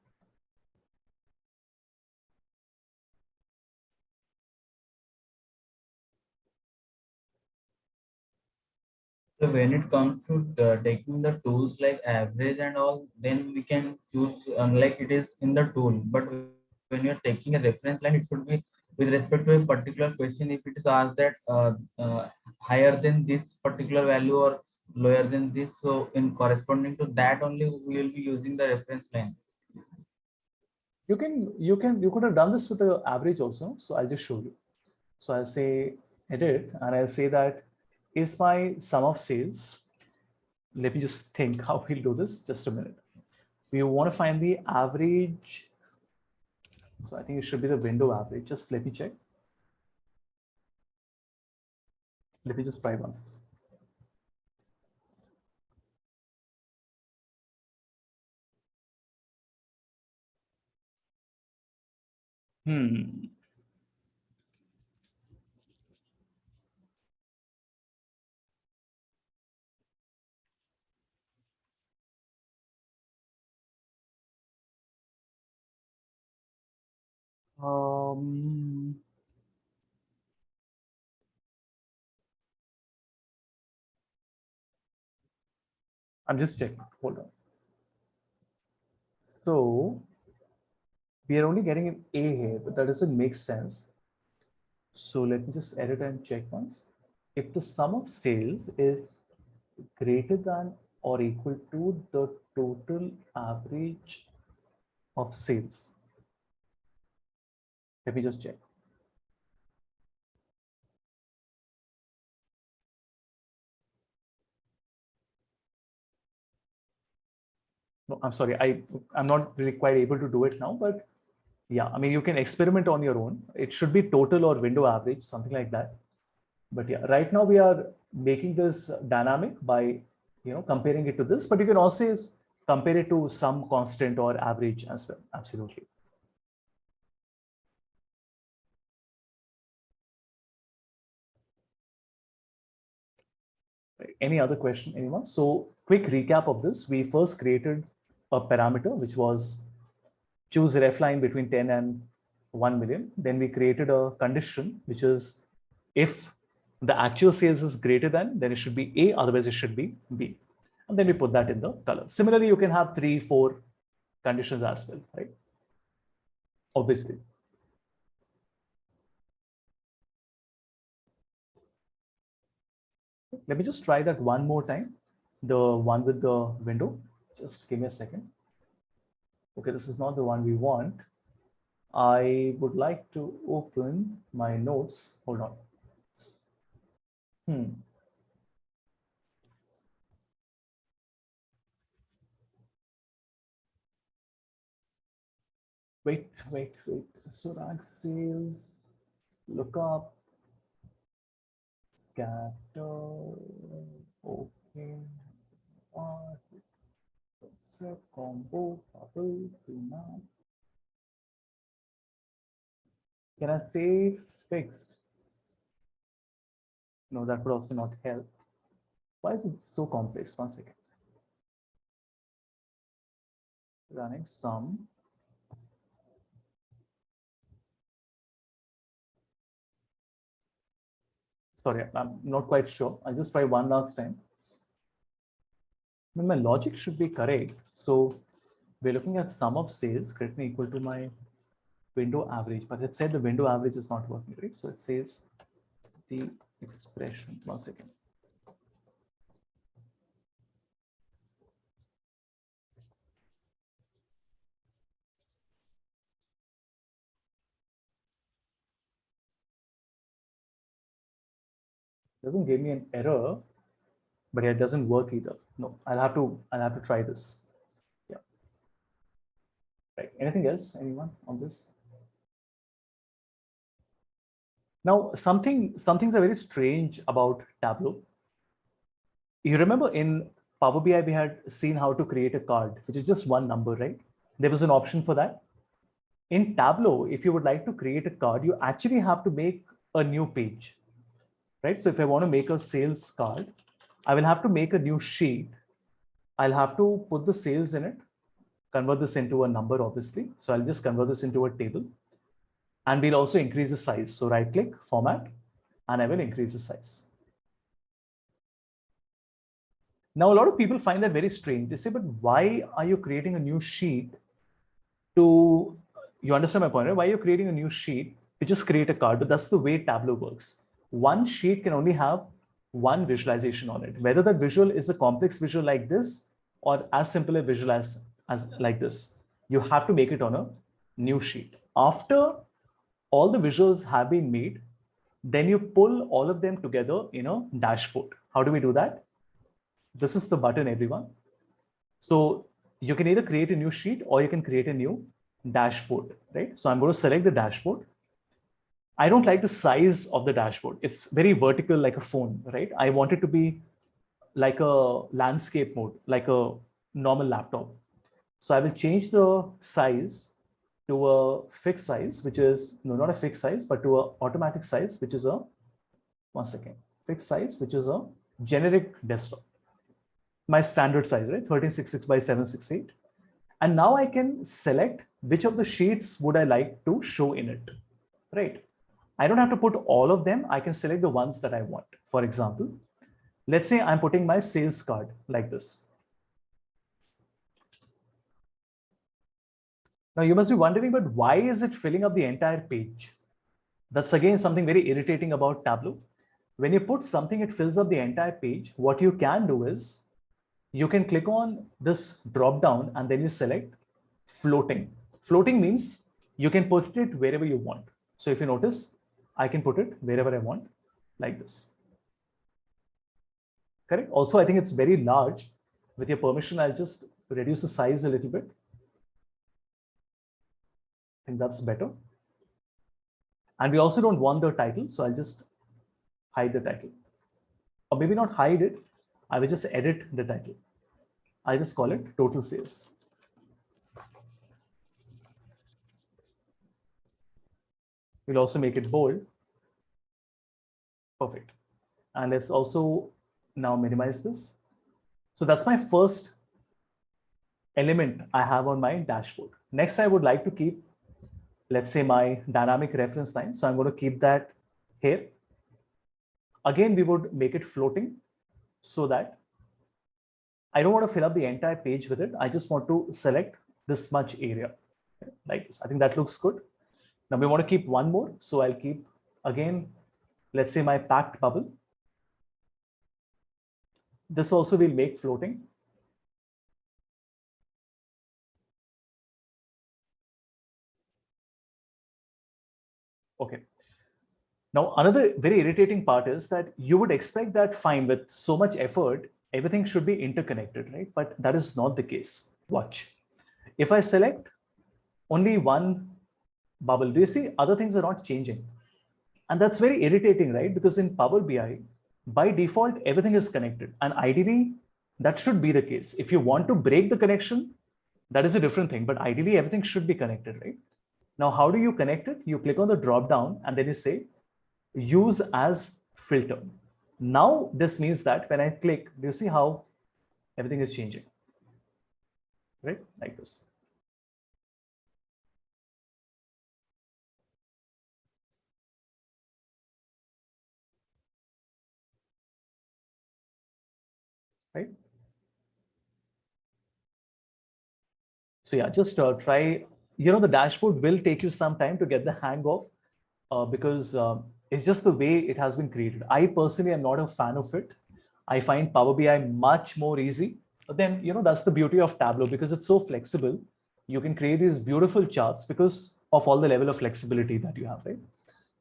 S2: So when it comes to taking the tools like average and all, then we can choose like it is in the tool. But when you're taking a reference line, it should be with respect to a particular question. If it is asked that higher than this particular value or lower than this, so in corresponding to that only we will be using the reference line.
S1: You could have done this with the average also. So I'll just show you. So I'll say edit and I'll say that is my sum of sales. Let me just think how we'll do this. Just a minute. We want to find the average. So I think it should be the window average. Just let me check. Let me just try one. I'm just checking. Hold on. So we are only getting an A here, but that doesn't make sense. So let me just edit and check once. If the sum of sales is greater than or equal to the total average of sales. Let me just check. No, I'm sorry. I'm not really quite able to do it now, but yeah, I mean, you can experiment on your own. It should be total or window average, something like that. But yeah, right now we are making this dynamic by, comparing it to this, but you can also compare it to some constant or average as well. Absolutely. Right. Any other question, anyone? So quick recap of this. We first created a parameter, which was choose ref line between 10 and 1 million. Then we created a condition, which is if the actual sales is greater than, then it should be A, otherwise it should be B. And then we put that in the color. Similarly, you can have 3, 4 conditions as well, right? Obviously. Let me just try that one more time. The one with the window. Just give me a second. Okay, this is not the one we want. I would like to open my notes. Hold on. Wait. So that sales, lookup, scatter, okay, combo, bubble, now. Can I say fixed? No, that would also not help. Why is it so complex? One second. Running sum. Sorry, I'm not quite sure. I'll just try one last time. I mean, my logic should be correct. So we're looking at sum of sales greater equal to my window average, but it said the window average is not working, right? So it says the expression. One second. Doesn't give me an error, but it doesn't work either. No, I'll have to try this. Yeah. Right. Anything else? Anyone on this? Now, something are very strange about Tableau. You remember in Power BI, we had seen how to create a card, which is just one number, right? There was an option for that. In Tableau, if you would like to create a card, you actually have to make a new page, right? So if I want to make a sales card, I will have to make a new sheet. I'll have to put the sales in it, convert this into a number, obviously. So I'll just convert this into a table. And we'll also increase the size. So right click, format, and I will increase the size. Now, a lot of people find that very strange. They say, but why are you creating a new sheet to, you understand my point, right? Why are you creating a new sheet to just create a card? But that's the way Tableau works. One sheet can only have one visualization on it. Whether that visual is a complex visual like this or as simple a visual as like this, you have to make it on a new sheet. After all the visuals have been made, then you pull all of them together in a dashboard. How do we do that? This is the button, everyone. So you can either create a new sheet or you can create a new dashboard, right? So I'm going to select the dashboard. I don't like the size of the dashboard. It's very vertical like a phone, right? I want it to be like a landscape mode, like a normal laptop. So I will change the size to a fixed size, which is, no, not a fixed size, but to an automatic size, which is a, one second, fixed size, which is a generic desktop. My standard size, right? 1366 by 768. And now I can select which of the sheets would I like to show in it, right? I don't have to put all of them. I can select the ones that I want. For example, let's say I'm putting my sales card like this. Now you must be wondering, but why is it filling up the entire page? That's again something very irritating about Tableau. When you put something, it fills up the entire page. What you can do is you can click on this drop down and then you select floating. Floating means you can put it wherever you want. So if you notice, I can put it wherever I want, like this. Correct? Also, I think it's very large. With your permission, I'll just reduce the size a little bit. I think that's better. And we also don't want the title, so I'll just hide the title. Or maybe not hide it, I will just edit the title. I'll just call it total sales. We'll also make it bold. Perfect. And let's also now minimize this. So that's my first element I have on my dashboard. Next, I would like to keep, let's say, my dynamic reference line. So I'm going to keep that here. Again, we would make it floating so that I don't want to fill up the entire page with it. I just want to select this much area like this. I think that looks good. Now we want to keep one more. So I'll keep, again, let's say my packed bubble. This also will make floating. Okay. Now, another very irritating part is that you would expect that fine, with so much effort, everything should be interconnected, right? But that is not the case. Watch. If I select only one bubble, do you see other things are not changing? And that's very irritating, right? Because in Power BI, by default, everything is connected. And ideally, that should be the case. If you want to break the connection, that is a different thing. But ideally, everything should be connected, right? Now, how do you connect it? You click on the drop down and then you say, use as filter. Now, this means that when I click, do you see how everything is changing? Right? Like this. Right? So yeah, just try, the dashboard will take you some time to get the hang of because it's just the way it has been created. I personally am not a fan of it. I find Power BI much more easy. But then, that's the beauty of Tableau because it's so flexible. You can create these beautiful charts because of all the level of flexibility that you have, right?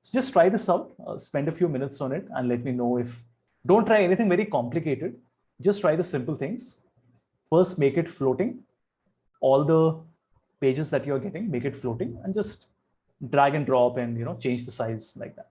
S1: So just try this out, spend a few minutes on it and let me know if, don't try anything very complicated. Just try the simple things. First, make it floating. All the pages that you're getting, make it floating and just drag and drop and, change the size like that.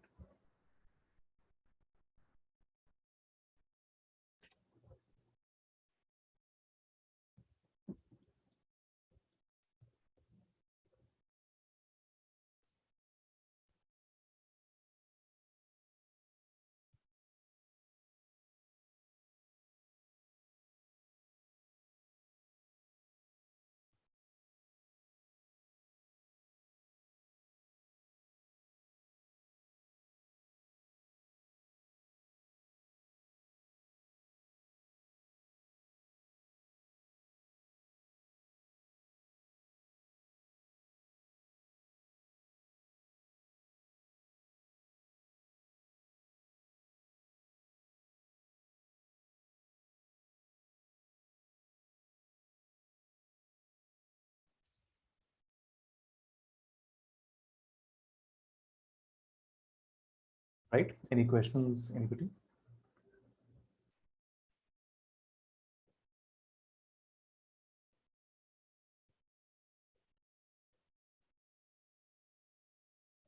S1: right? Any questions, anybody?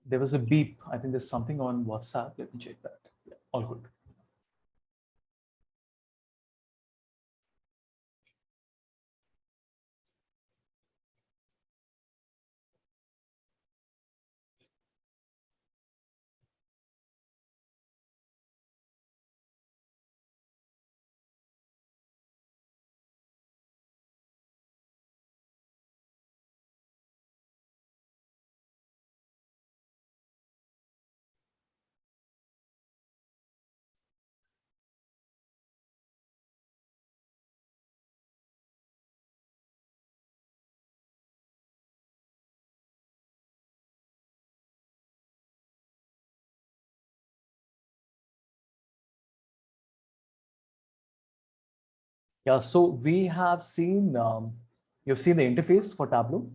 S1: There was a beep. I think there's something on WhatsApp. Let me check that. Yeah, all good. Yeah, so we have seen, you've seen the interface for Tableau.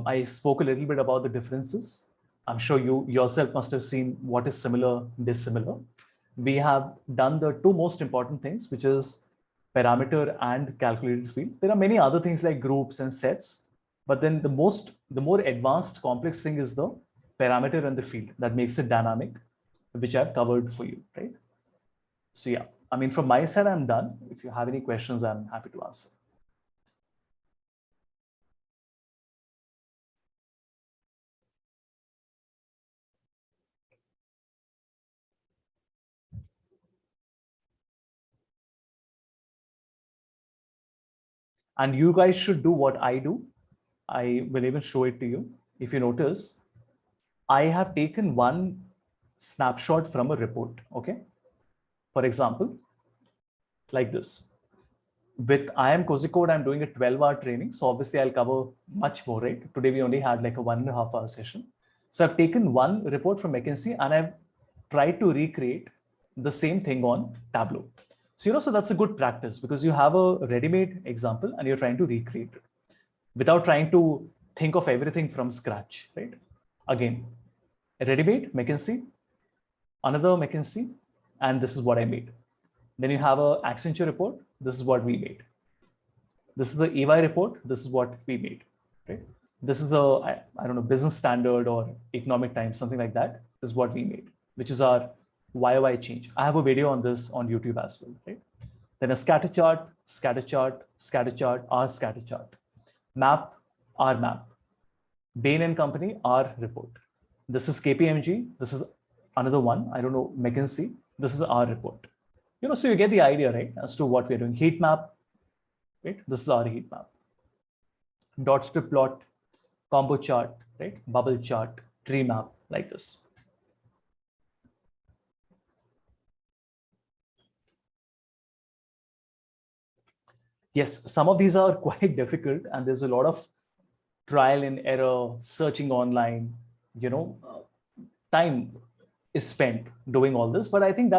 S1: I spoke a little bit about the differences. I'm sure you yourself must have seen what is similar, dissimilar. We have done the two most important things, which is parameter and calculated field. There are many other things like groups and sets, but then the more advanced complex thing is the parameter and the field that makes it dynamic, which I've covered for you, right? So yeah, I mean, from my side, I'm done. If you have any questions, I'm happy to answer. And you guys should do what I do. I will even show it to you. If you notice, I have taken one snapshot from a report, okay? For example, like this. With IIM Kozhikode, I'm doing a 12-hour training. So obviously I'll cover much more, right? Today we only had like a 1.5-hour session. So I've taken one report from McKinsey and I've tried to recreate the same thing on Tableau. So, so that's a good practice because you have a ready-made example and you're trying to recreate it without trying to think of everything from scratch, right? Again, ready-made, McKinsey, another McKinsey, and this is what I made. Then you have a Accenture report. This is what we made. This is the EY report. This is what we made, right? This is the, I don't know, business standard or economic times, something like that. This is what we made, which is our YOY change. I have a video on this on YouTube as well, right? Then a scatter chart, scatter chart, scatter chart, our scatter chart. Map, our map. Bain and Company, our report. This is KPMG. This is another one. I don't know, McKinsey. This is our report. So you get the idea, right, as to what we're doing. Heat map, right? This is our heat map. Dot strip plot, combo chart, right? Bubble chart, tree map, like this. Yes, some of these are quite difficult and there's a lot of trial and error, searching online, time is spent doing all this, but I think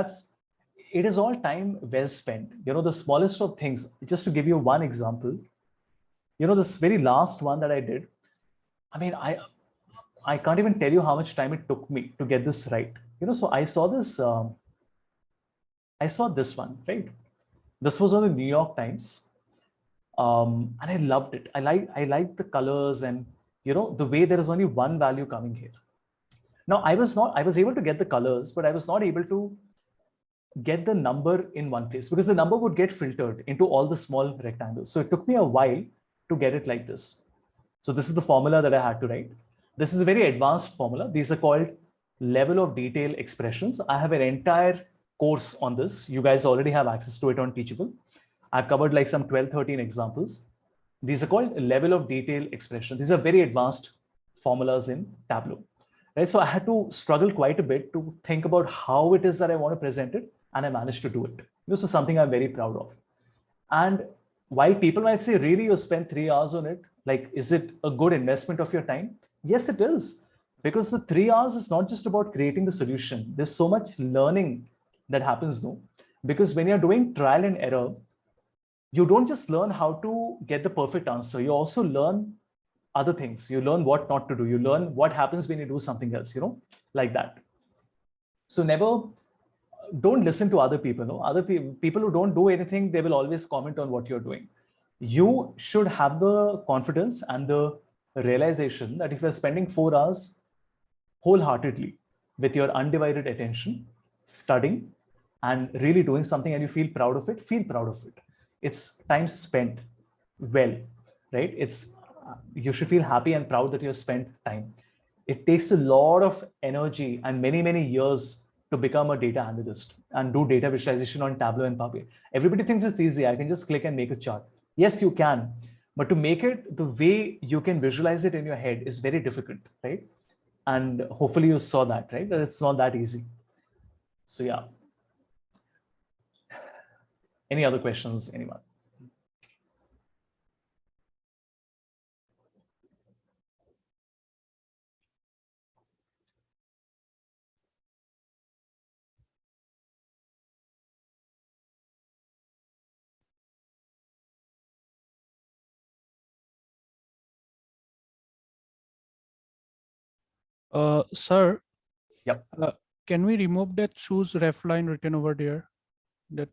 S1: it is all time well spent. The smallest of things, just to give you one example, this very last one that I did, I mean, I can't even tell you how much time it took me to get this right. So I saw this one, right? This was on the New York Times. And I loved it. I like the colors and, the way there is only one value coming here. Now, I was able to get the colors, but I was not able to get the number in one place because the number would get filtered into all the small rectangles. So it took me a while to get it like this. So this is the formula that I had to write. This is a very advanced formula. These are called level of detail expressions. I have an entire course on this. You guys already have access to it on Teachable. I've covered like some 12, 13 examples. These are called level of detail expression. These are very advanced formulas in Tableau. Right? So I had to struggle quite a bit to think about how it is that I want to present it, and I managed to do it. This is something I'm very proud of. And while people might say, really, you spent 3 hours on it, like, is it a good investment of your time? Yes, it is. Because the 3 hours is not just about creating the solution. There's so much learning that happens, no? Because when you're doing trial and error, you don't just learn how to get the perfect answer. You also learn other things. You learn what not to do. You learn what happens when you do something else, like that. So never, don't listen to other people. No, other people who don't do anything, they will always comment on what you're doing. You should have the confidence and the realization that if you're spending 4 hours wholeheartedly with your undivided attention, studying and really doing something, and you feel proud of it, feel proud of it. It's time spent well, right? It's you should feel happy and proud that you have spent time. It takes a lot of energy and many years to become a data analyst and do data visualization on Tableau and Power Bi. Everybody thinks it's easy. I can just click and make a chart. Yes, you can, but to make it the way you can visualize it in your head is very difficult, right? And hopefully you saw that, right? That it's not that easy. So yeah. Any other questions, anyone?
S5: Sir,
S1: Yep.
S5: can we remove that choose ref line written over there? That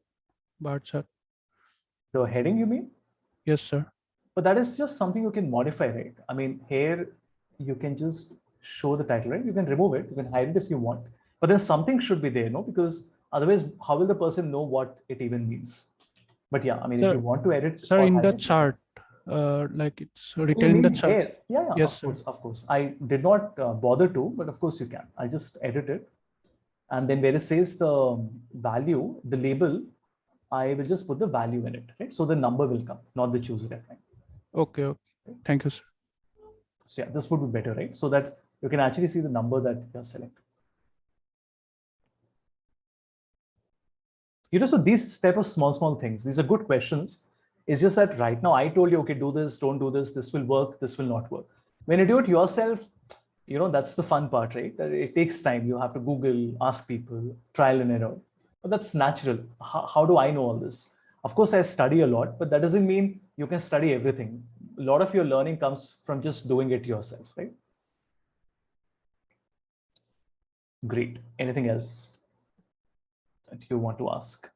S5: bar chart.
S1: The heading, you mean?
S5: Yes, sir.
S1: But that is just something you can modify, right? I mean, here you can just show the title, right? You can remove it, you can hide it if you want. But then something should be there, no? Because otherwise, how will the person know what it even means? But yeah, I mean,
S5: Sir,
S1: if you want to edit,
S5: Sir,
S1: or
S5: in
S1: hide
S5: the
S1: it,
S5: chart, like it's
S1: you
S5: written in the
S1: mean
S5: chart.
S1: here? Yeah,
S5: Yes,
S1: of course. I did not bother to, but of course you can. I'll just edit it. And then where it says the value, the label, I will just put the value in it, right? So the number will come, not the choose ref line.
S5: Okay. Thank you, sir.
S1: So yeah, this would be better, right? So that you can actually see the number that you're selecting. So these type of small things, these are good questions. It's just that right now I told you, okay, do this, don't do this, this will work, this will not work. When you do it yourself, that's the fun part, right? It takes time. You have to Google, ask people, trial and error. But that's natural. How do I know all this? Of course, I study a lot, but that doesn't mean you can study everything. A lot of your learning comes from just doing it yourself, right? Great. Anything else that you want to ask?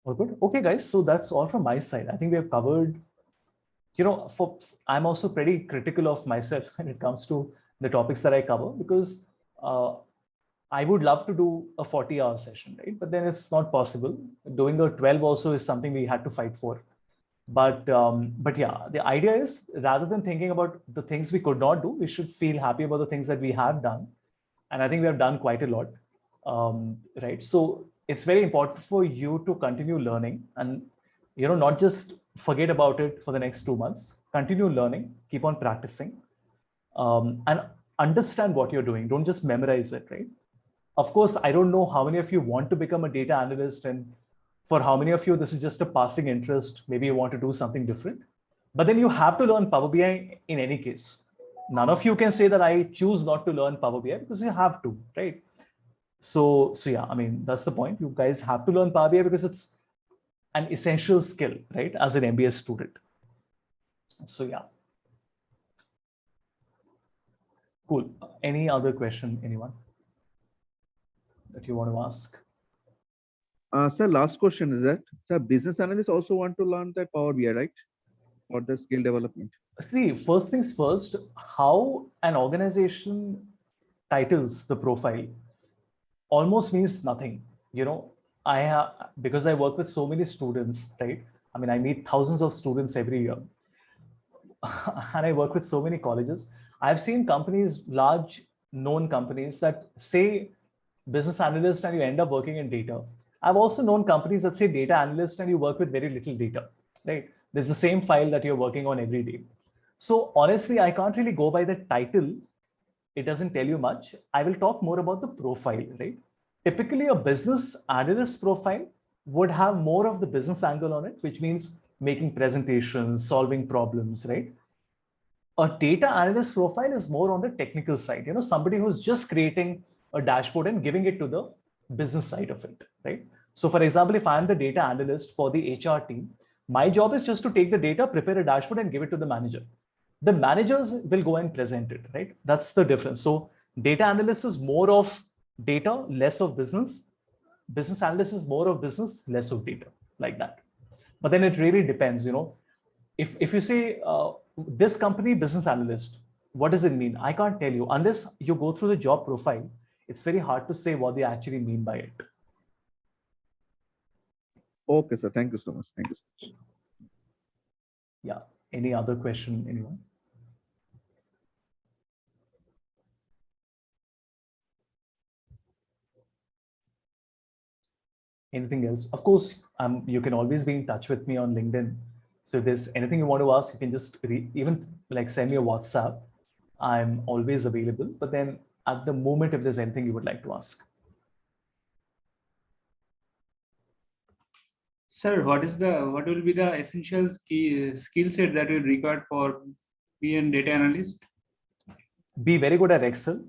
S1: All good. Okay, guys. So that's all from my side. I think we have covered, I'm also pretty critical of myself when it comes to the topics that I cover, because I would love to do a 40-hour session, right? But then it's not possible. Doing a 12 also is something we had to fight for. But yeah, the idea is, rather than thinking about the things we could not do, we should feel happy about the things that we have done. And I think we have done quite a lot, right? So it's very important for you to continue learning and, not just forget about it for the next 2 months. Continue learning, keep on practicing, and understand what you're doing. Don't just memorize it, right? Of course, I don't know how many of you want to become a data analyst, and for how many of you this is just a passing interest. Maybe you want to do something different, but then you have to learn Power BI in any case. None of you can say that I choose not to learn Power BI, because you have to, right? So yeah, I mean, that's the point. You guys have to learn Power BI because it's an essential skill, right? As an MBA student. So yeah. Cool. Any other question, anyone that you want to ask?
S4: Sir, last question is that, sir, business analysts also want to learn that Power BI, right? For the skill development.
S1: See, first things first, how an organization titles the profile almost means nothing. Because I work with so many students, right? I mean, I meet thousands of students every year. And I work with so many colleges. I've seen companies, large known companies, that say business analyst and you end up working in data. I've also known companies that say data analyst and you work with very little data, right? There's the same file that you're working on every day. So honestly, I can't really go by the title. It doesn't tell you much. I will talk more about the profile, right? Typically, a business analyst profile would have more of the business angle on it, which means making presentations, solving problems, right? A data analyst profile is more on the technical side, somebody who's just creating a dashboard and giving it to the business side of it, right? So for example, if I'm the data analyst for the HR team, my job is just to take the data, prepare a dashboard and give it to the manager. The managers will go and present it, right? That's the difference. So data analyst is more of data, less of business. Business analyst is more of business, less of data, like that. But then it really depends, if you say this company business analyst, what does it mean? I can't tell you unless you go through the job profile. It's very hard to say what they actually mean by it.
S4: Okay, sir. Thank you so much. Thank you so much.
S1: Yeah. Any other question, anyone? Anything else? Of course, you can always be in touch with me on LinkedIn. So if there's anything you want to ask, you can just even like send me a WhatsApp. I'm always available. But then at the moment, if there's anything you would like to ask.
S8: Sir, what will be the essential skill set that you require for be a data analyst?
S1: Be very good at Excel.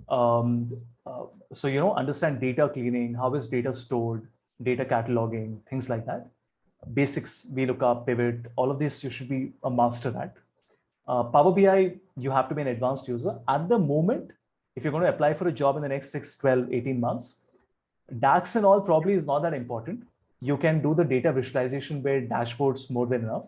S1: So, understand data cleaning, how is data stored, data cataloging, things like that. Basics, VLOOKUP, pivot, all of this you should be a master at. Power BI, you have to be an advanced user. At the moment, if you're going to apply for a job in the next 6, 12, 18 months, DAX and all probably is not that important. You can do the data visualization bit, dashboards more than enough.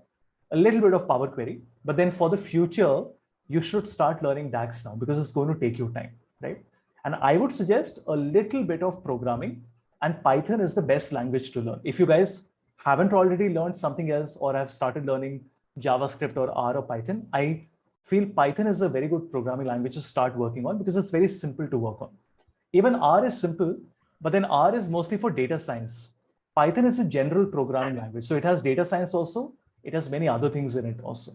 S1: A little bit of Power Query. But then for the future, you should start learning DAX now because it's going to take you time, right? And I would suggest a little bit of programming, and Python is the best language to learn. If you guys haven't already learned something else or have started learning JavaScript or R or Python, I feel Python is a very good programming language to start working on because it's very simple to work on. Even R is simple, but then R is mostly for data science. Python is a general programming language. So it has data science also. It has many other things in it also.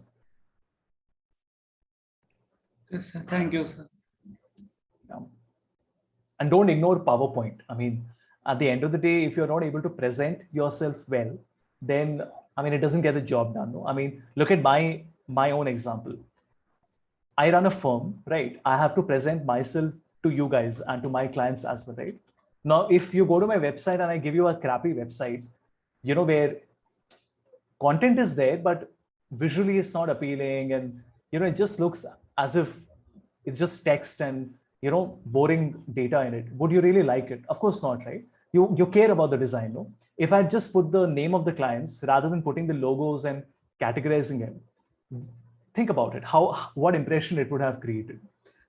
S8: Yes, sir. Thank you, sir.
S1: Yeah. And don't ignore PowerPoint. I mean, at the end of the day, if you're not able to present yourself well, then, it doesn't get the job done. No? I mean, look at my own example. I run a firm, right? I have to present myself to you guys and to my clients as well, right? Now, if you go to my website and I give you a crappy website, where content is there, but visually it's not appealing and, it just looks as if it's just text and, boring data in it. Would you really like it? Of course not, right? You care about the design, no? If I just put the name of the clients rather than putting the logos and categorizing them, think about it, what impression it would have created.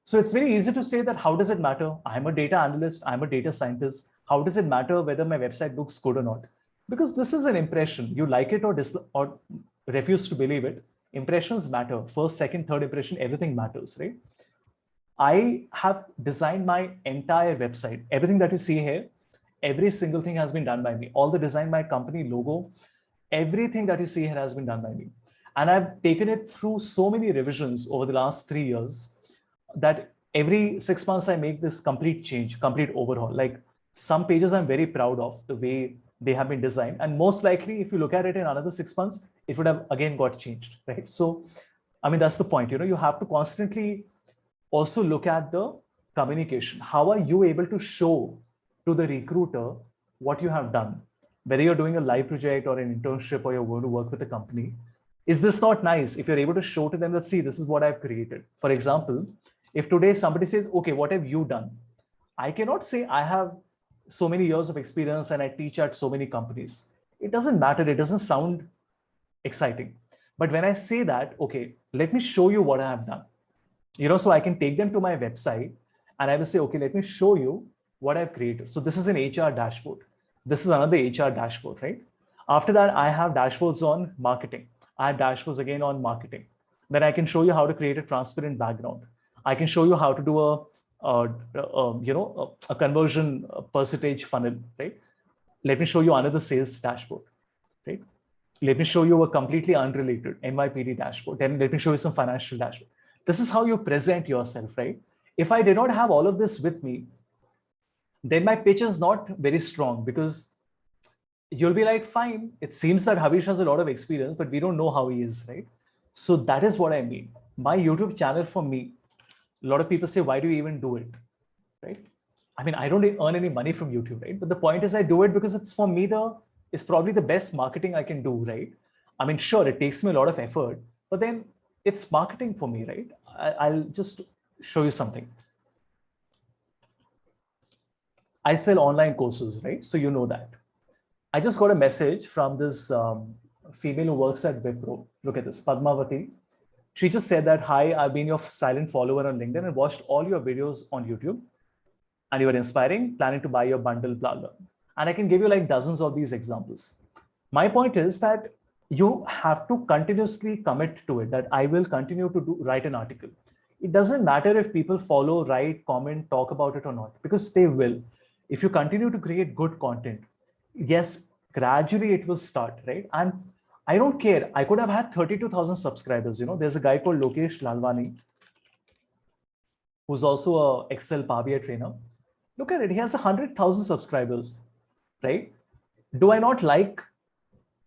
S1: So it's very easy to say that how does it matter? I'm a data analyst, I'm a data scientist. How does it matter whether my website looks good or not? Because this is an impression. You like it or refuse to believe it. Impressions matter. First, second, third impression, everything matters, right? I have designed my entire website. Everything that you see here, every single thing has been done by me. All the design, my company logo, everything that you see here has been done by me. And I've taken it through so many revisions over the last 3 years that every 6 months I make this complete change, complete overhaul. Like some pages I'm very proud of the way they have been designed. And most likely, if you look at it in another 6 months, it would have again got changed, right? So, that's the point. You have to constantly also look at the communication. How are you able to show to the recruiter what you have done? Whether you're doing a live project or an internship or you're going to work with a company, is this not nice? If you're able to show to them that, see, this is what I've created. For example, if today somebody says, okay, what have you done? I cannot say I have so many years of experience and I teach at so many companies. It doesn't matter. It doesn't sound exciting. But when I say that, okay, let me show you what I have done. So I can take them to my website and I will say, okay, let me show you what I've created. So this is an HR dashboard. This is another HR dashboard, right? After that, I have dashboards on marketing. I have dashboards again on marketing. Then I can show you how to create a transparent background. I can show you how to do a conversion percentage funnel, right? Let me show you another sales dashboard, right? Let me show you a completely unrelated NYPD dashboard. Then let me show you some financial dashboard. This is how you present yourself, right? If I did not have all of this with me, then my pitch is not very strong, because you'll be like, fine, it seems that Havish has a lot of experience, but we don't know how he is, right? So that is what I mean. My YouTube channel, for me, a lot of people say, why do you even do it, right? I mean, I don't earn any money from YouTube, right? But the point is, I do it because it's, for me, it's probably the best marketing I can do, right? I mean, sure, it takes me a lot of effort, but then it's marketing for me, right? I'll just show you something. I sell online courses, right? So you know that. I just got a message from this female who works at Wipro. Look at this, Padmavati. She just said that, hi, I've been your silent follower on LinkedIn and watched all your videos on YouTube, and you are inspiring, planning to buy your bundle, blah, blah. And I can give you like dozens of these examples. My point is that you have to continuously commit to it, that I will continue to write an article. It doesn't matter if people follow, write, comment, talk about it or not, because they will. If you continue to create good content, yes, gradually it will start, right? And I don't care. I could have had 32,000 subscribers. You know, there's a guy called Lokesh Lalwani, who's also a Excel Power BI trainer. Look at it. He has 100,000 subscribers, right? Do I not like,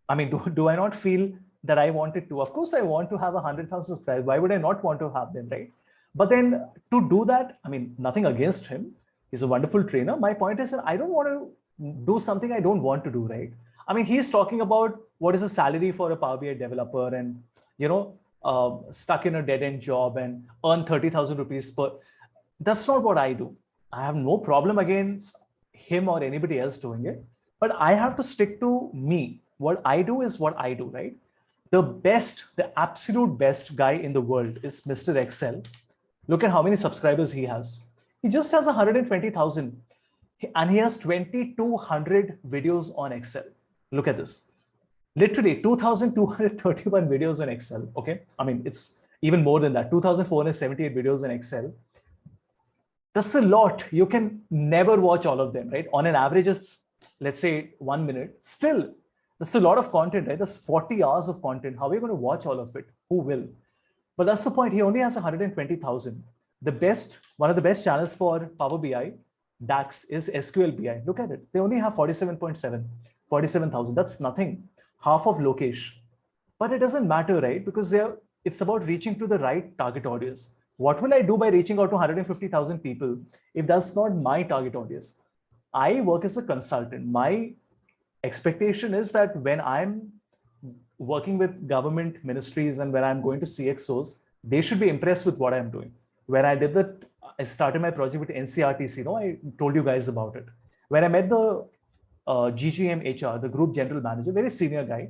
S1: I mean, do I not feel that I wanted to? Of course, I want to have 100,000 subscribers. Why would I not want to have them, right? But then to do that, I mean, nothing against him. He's a wonderful trainer. My point is that I don't want to do something I don't want to do, right? I mean, he's talking about what is the salary for a Power BI developer and, you know, stuck in a dead-end job and earn 30,000 rupees per. That's not what I do. I have no problem against him or anybody else doing it, but I have to stick to me. What I do is what I do, right? The best, the absolute best guy in the world is Mr. Excel. Look at how many subscribers he has. He just has 120,000 and he has 2,200 videos on Excel. Look at this. Literally 2,231 videos on Excel. Okay. I mean, it's even more than that. 2,478 videos in Excel. That's a lot. You can never watch all of them, right? On an average, it's, let's say, 1 minute. Still, that's a lot of content, right? That's 40 hours of content. How are you going to watch all of it? Who will? But that's the point. He only has 120,000. The best, one of the best channels for Power BI, DAX, is SQL BI. Look at it. They only have 47.7, 47,000. That's nothing. Half of Lokesh. But it doesn't matter, right? Because it's about reaching to the right target audience. What will I do by reaching out to 150,000 people if that's not my target audience? I work as a consultant. My expectation is that when I'm working with government ministries and when I'm going to CXOs, they should be impressed with what I'm doing. When I did that, I started my project with NCRTC. You know, I told you guys about it. When I met the GGM HR, the group general manager, very senior guy,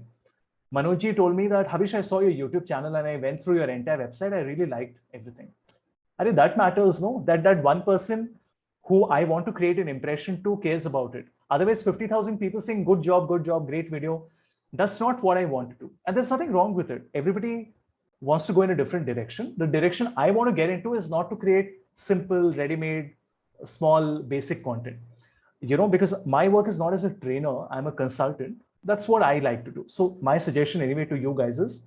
S1: Manojji told me that, Havish, I saw your YouTube channel and I went through your entire website. I really liked everything. I think that matters, no? That one person who I want to create an impression to cares about it. Otherwise, 50,000 people saying, good job, great video. That's not what I want to do. And there's nothing wrong with it. Everybody wants to go in a different direction. The direction I want to get into is not to create simple, ready-made, small, basic content. You know, because my work is not as a trainer, I'm a consultant. That's what I like to do. So my suggestion anyway to you guys is,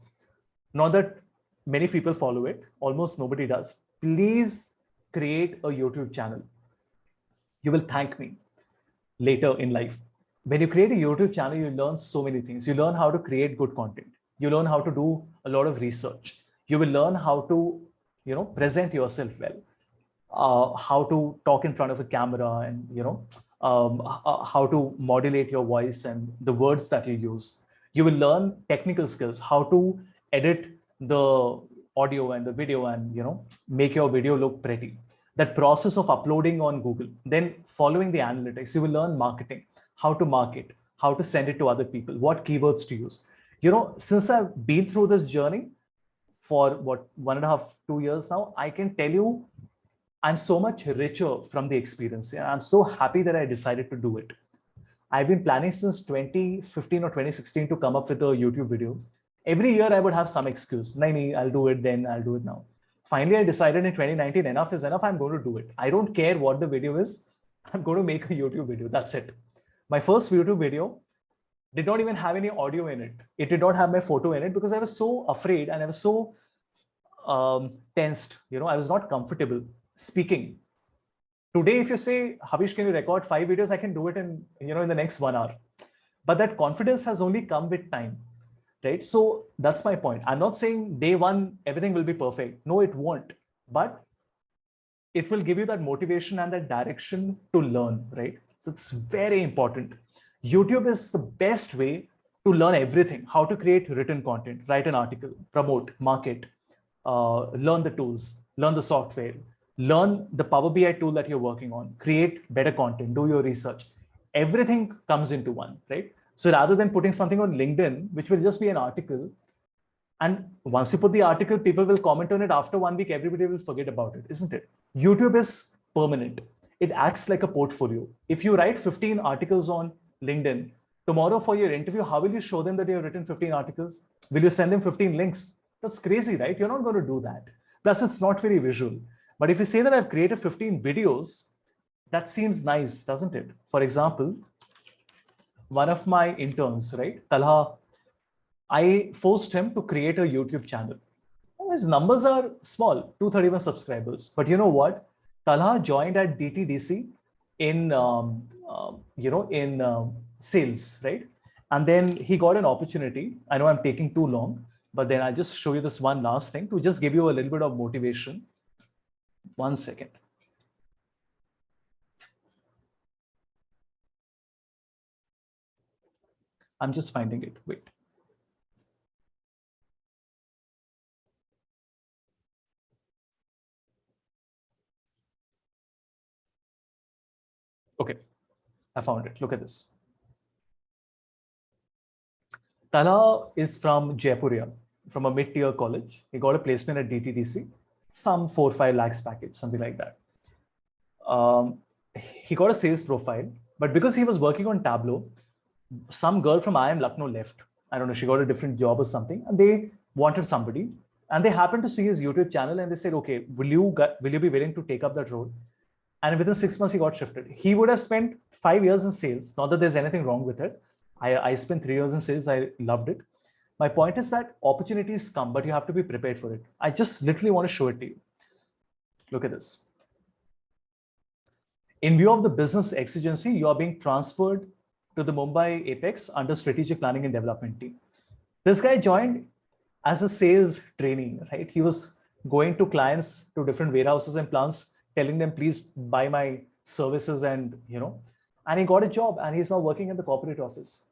S1: not that many people follow it, almost nobody does. Please create a YouTube channel. You will thank me later in life. When you create a YouTube channel, you learn so many things. You learn how to create good content. You learn how to do a lot of research. You will learn how to, you know, present yourself well, how to talk in front of a camera, and, you know, how to modulate your voice and the words that you use. You will learn technical skills, how to edit the audio and the video and, you know, make your video look pretty. That process of uploading on Google, then following the analytics, you will learn marketing, how to market, how to send it to other people, what keywords to use. You know, since I've been through this journey for what, 1.5, 2 years now, I can tell you, I'm so much richer from the experience. And I'm so happy that I decided to do it. I've been planning since 2015 or 2016 to come up with a YouTube video. Every year I would have some excuse. Nahi, I'll do it then, I'll do it now. Finally, I decided in 2019, enough is enough. I'm going to do it. I don't care what the video is. I'm going to make a YouTube video. That's it. My first YouTube video did not even have any audio in it. It did not have my photo in it because I was so afraid and I was so tensed. You know, I was not comfortable speaking Today, if you say, Havish, can you record 5 videos? I can do it in, in the next 1 hour. But that confidence has only come with time, right? So that's my point. I'm not saying day one, everything will be perfect. No, it won't. But it will give you that motivation and that direction to learn, right? So it's very important. YouTube is the best way to learn everything, how to create written content, write an article, promote, market, learn the tools, learn the software, learn the Power BI tool that you're working on, create better content, do your research. Everything comes into one, right? So rather than putting something on LinkedIn, which will just be an article, and once you put the article, people will comment on it. After 1 week, everybody will forget about it, isn't it? YouTube is permanent. It acts like a portfolio. If you write 15 articles on LinkedIn, tomorrow for your interview, how will you show them that you have written 15 articles? Will you send them 15 links? That's crazy, right? You're not going to do that. Plus, it's not very visual. But if you say that I've created 15 videos, that seems nice, doesn't it? For example, one of my interns, right, Talha, I forced him to create a YouTube channel. His numbers are small, 231 subscribers. But you know what? Talha joined at DTDC in, sales, right? And then he got an opportunity. I know I'm taking too long, but then I'll just show you this one last thing to just give you a little bit of motivation. 1 second. I'm just finding it. Wait. Okay, I found it. Look at this. Talha is from Jaipur, from a mid-tier college. He got a placement at DTDC, some 4-5 lakhs package, something like that. He got a sales profile, but because he was working on Tableau, some girl from IIM Lucknow left. I don't know, she got a different job or something, and they wanted somebody. And they happened to see his YouTube channel and they said, okay, will you be willing to take up that role? And within 6 months, he got shifted. He would have spent 5 years in sales. Not that there's anything wrong with it. I spent 3 years in sales. I loved it. My point is that opportunities come, but you have to be prepared for it. I just literally want to show it to you. Look at this. In view of the business exigency, you are being transferred to the Mumbai Apex under strategic planning and development team. This guy joined as a sales trainee, right? He was going to clients, to different warehouses and plants, telling them, please buy my services, and and he got a job and he's now working in the corporate office.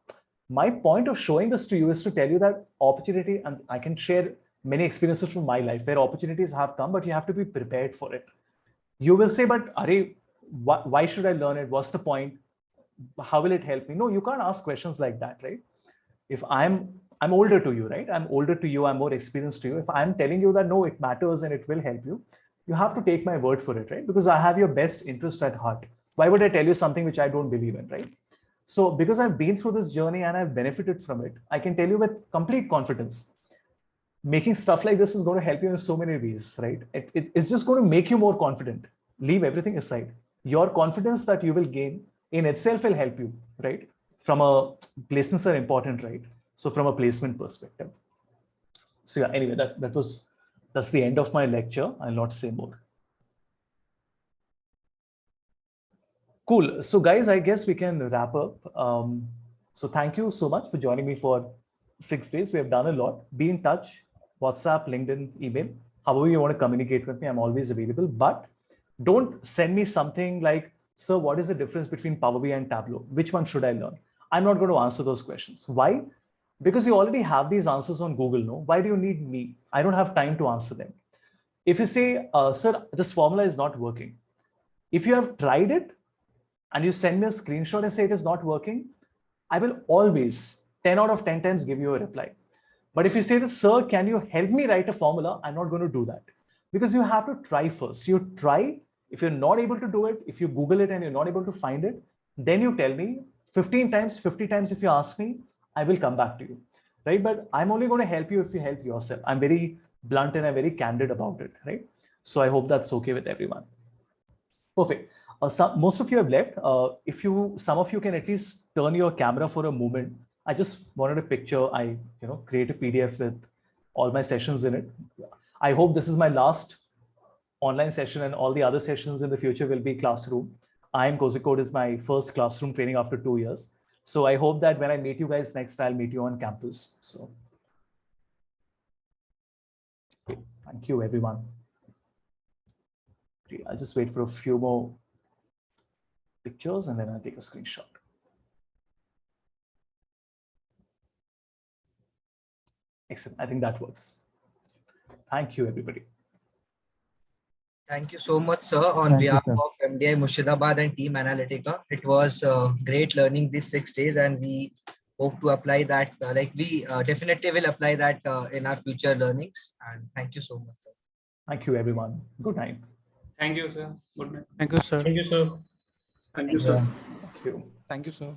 S1: My point of showing this to you is to tell you that opportunity, and I can share many experiences from my life where opportunities have come, but you have to be prepared for it. You will say, but Are, why should I learn it? What's the point? How will it help me? No, you can't ask questions like that, right? If I'm older to you, right? I'm older to you, I'm more experienced to you. If I'm telling you that, no, it matters and it will help you, you have to take my word for it, right? Because I have your best interest at heart. Why would I tell you something which I don't believe in, right? So because I've been through this journey and I've benefited from it, I can tell you with complete confidence, making stuff like this is going to help you in so many ways, right? It's just going to make you more confident. Leave everything aside. Your confidence that you will gain in itself will help you, right? From a placements are important, right? So from a placement perspective. So yeah, anyway, that's the end of my lecture. I'll not say more. Cool. So guys, I guess we can wrap up. So thank you so much for joining me for 6 days. We have done a lot. Be in touch, WhatsApp, LinkedIn, email, however you want to communicate with me, I'm always available. But don't send me something like, sir, what is the difference between Power BI and Tableau? Which one should I learn? I'm not going to answer those questions. Why? Because you already have these answers on Google, no? Why do you need me? I don't have time to answer them. If you say, sir, this formula is not working. If you have tried it and you send me a screenshot and say it is not working, I will always 10 out of 10 times give you a reply. But if you say that, sir, can you help me write a formula? I'm not going to do that, because you have to try first. You try. If you're not able to do it, if you Google it and you're not able to find it, then you tell me 15 times, 50 times. If you ask me, I will come back to you, right? But I'm only going to help you if you help yourself. I'm very blunt and I'm very candid about it, right? So I hope that's okay with everyone. Perfect. Most of you have left. Some of you can at least turn your camera for a moment. I just wanted a picture. I create a PDF with all my sessions in it. I hope this is my last online session, and all the other sessions in the future will be classroom. Kozhikode is my first classroom training after 2 years. So I hope that when I meet you guys next, I'll meet you on campus. So thank you, everyone. I'll just wait for a few more pictures and then I'll take a screenshot. Excellent. I think that works. Thank you, everybody.
S9: Thank you so much, sir, on
S4: Thank you,
S9: behalf
S4: sir.
S9: of MDI Murshidabad and Team Analytica. It was great learning these 6 days, and we hope to apply that. We definitely will apply that in our future learnings. And thank you so much, sir.
S1: Thank you, everyone. Good night.
S8: Thank you, sir. Good night.
S5: Thank you, sir.
S6: Thank you, sir.
S3: Thank you, sir.
S1: Thank you.
S4: Thank you, sir.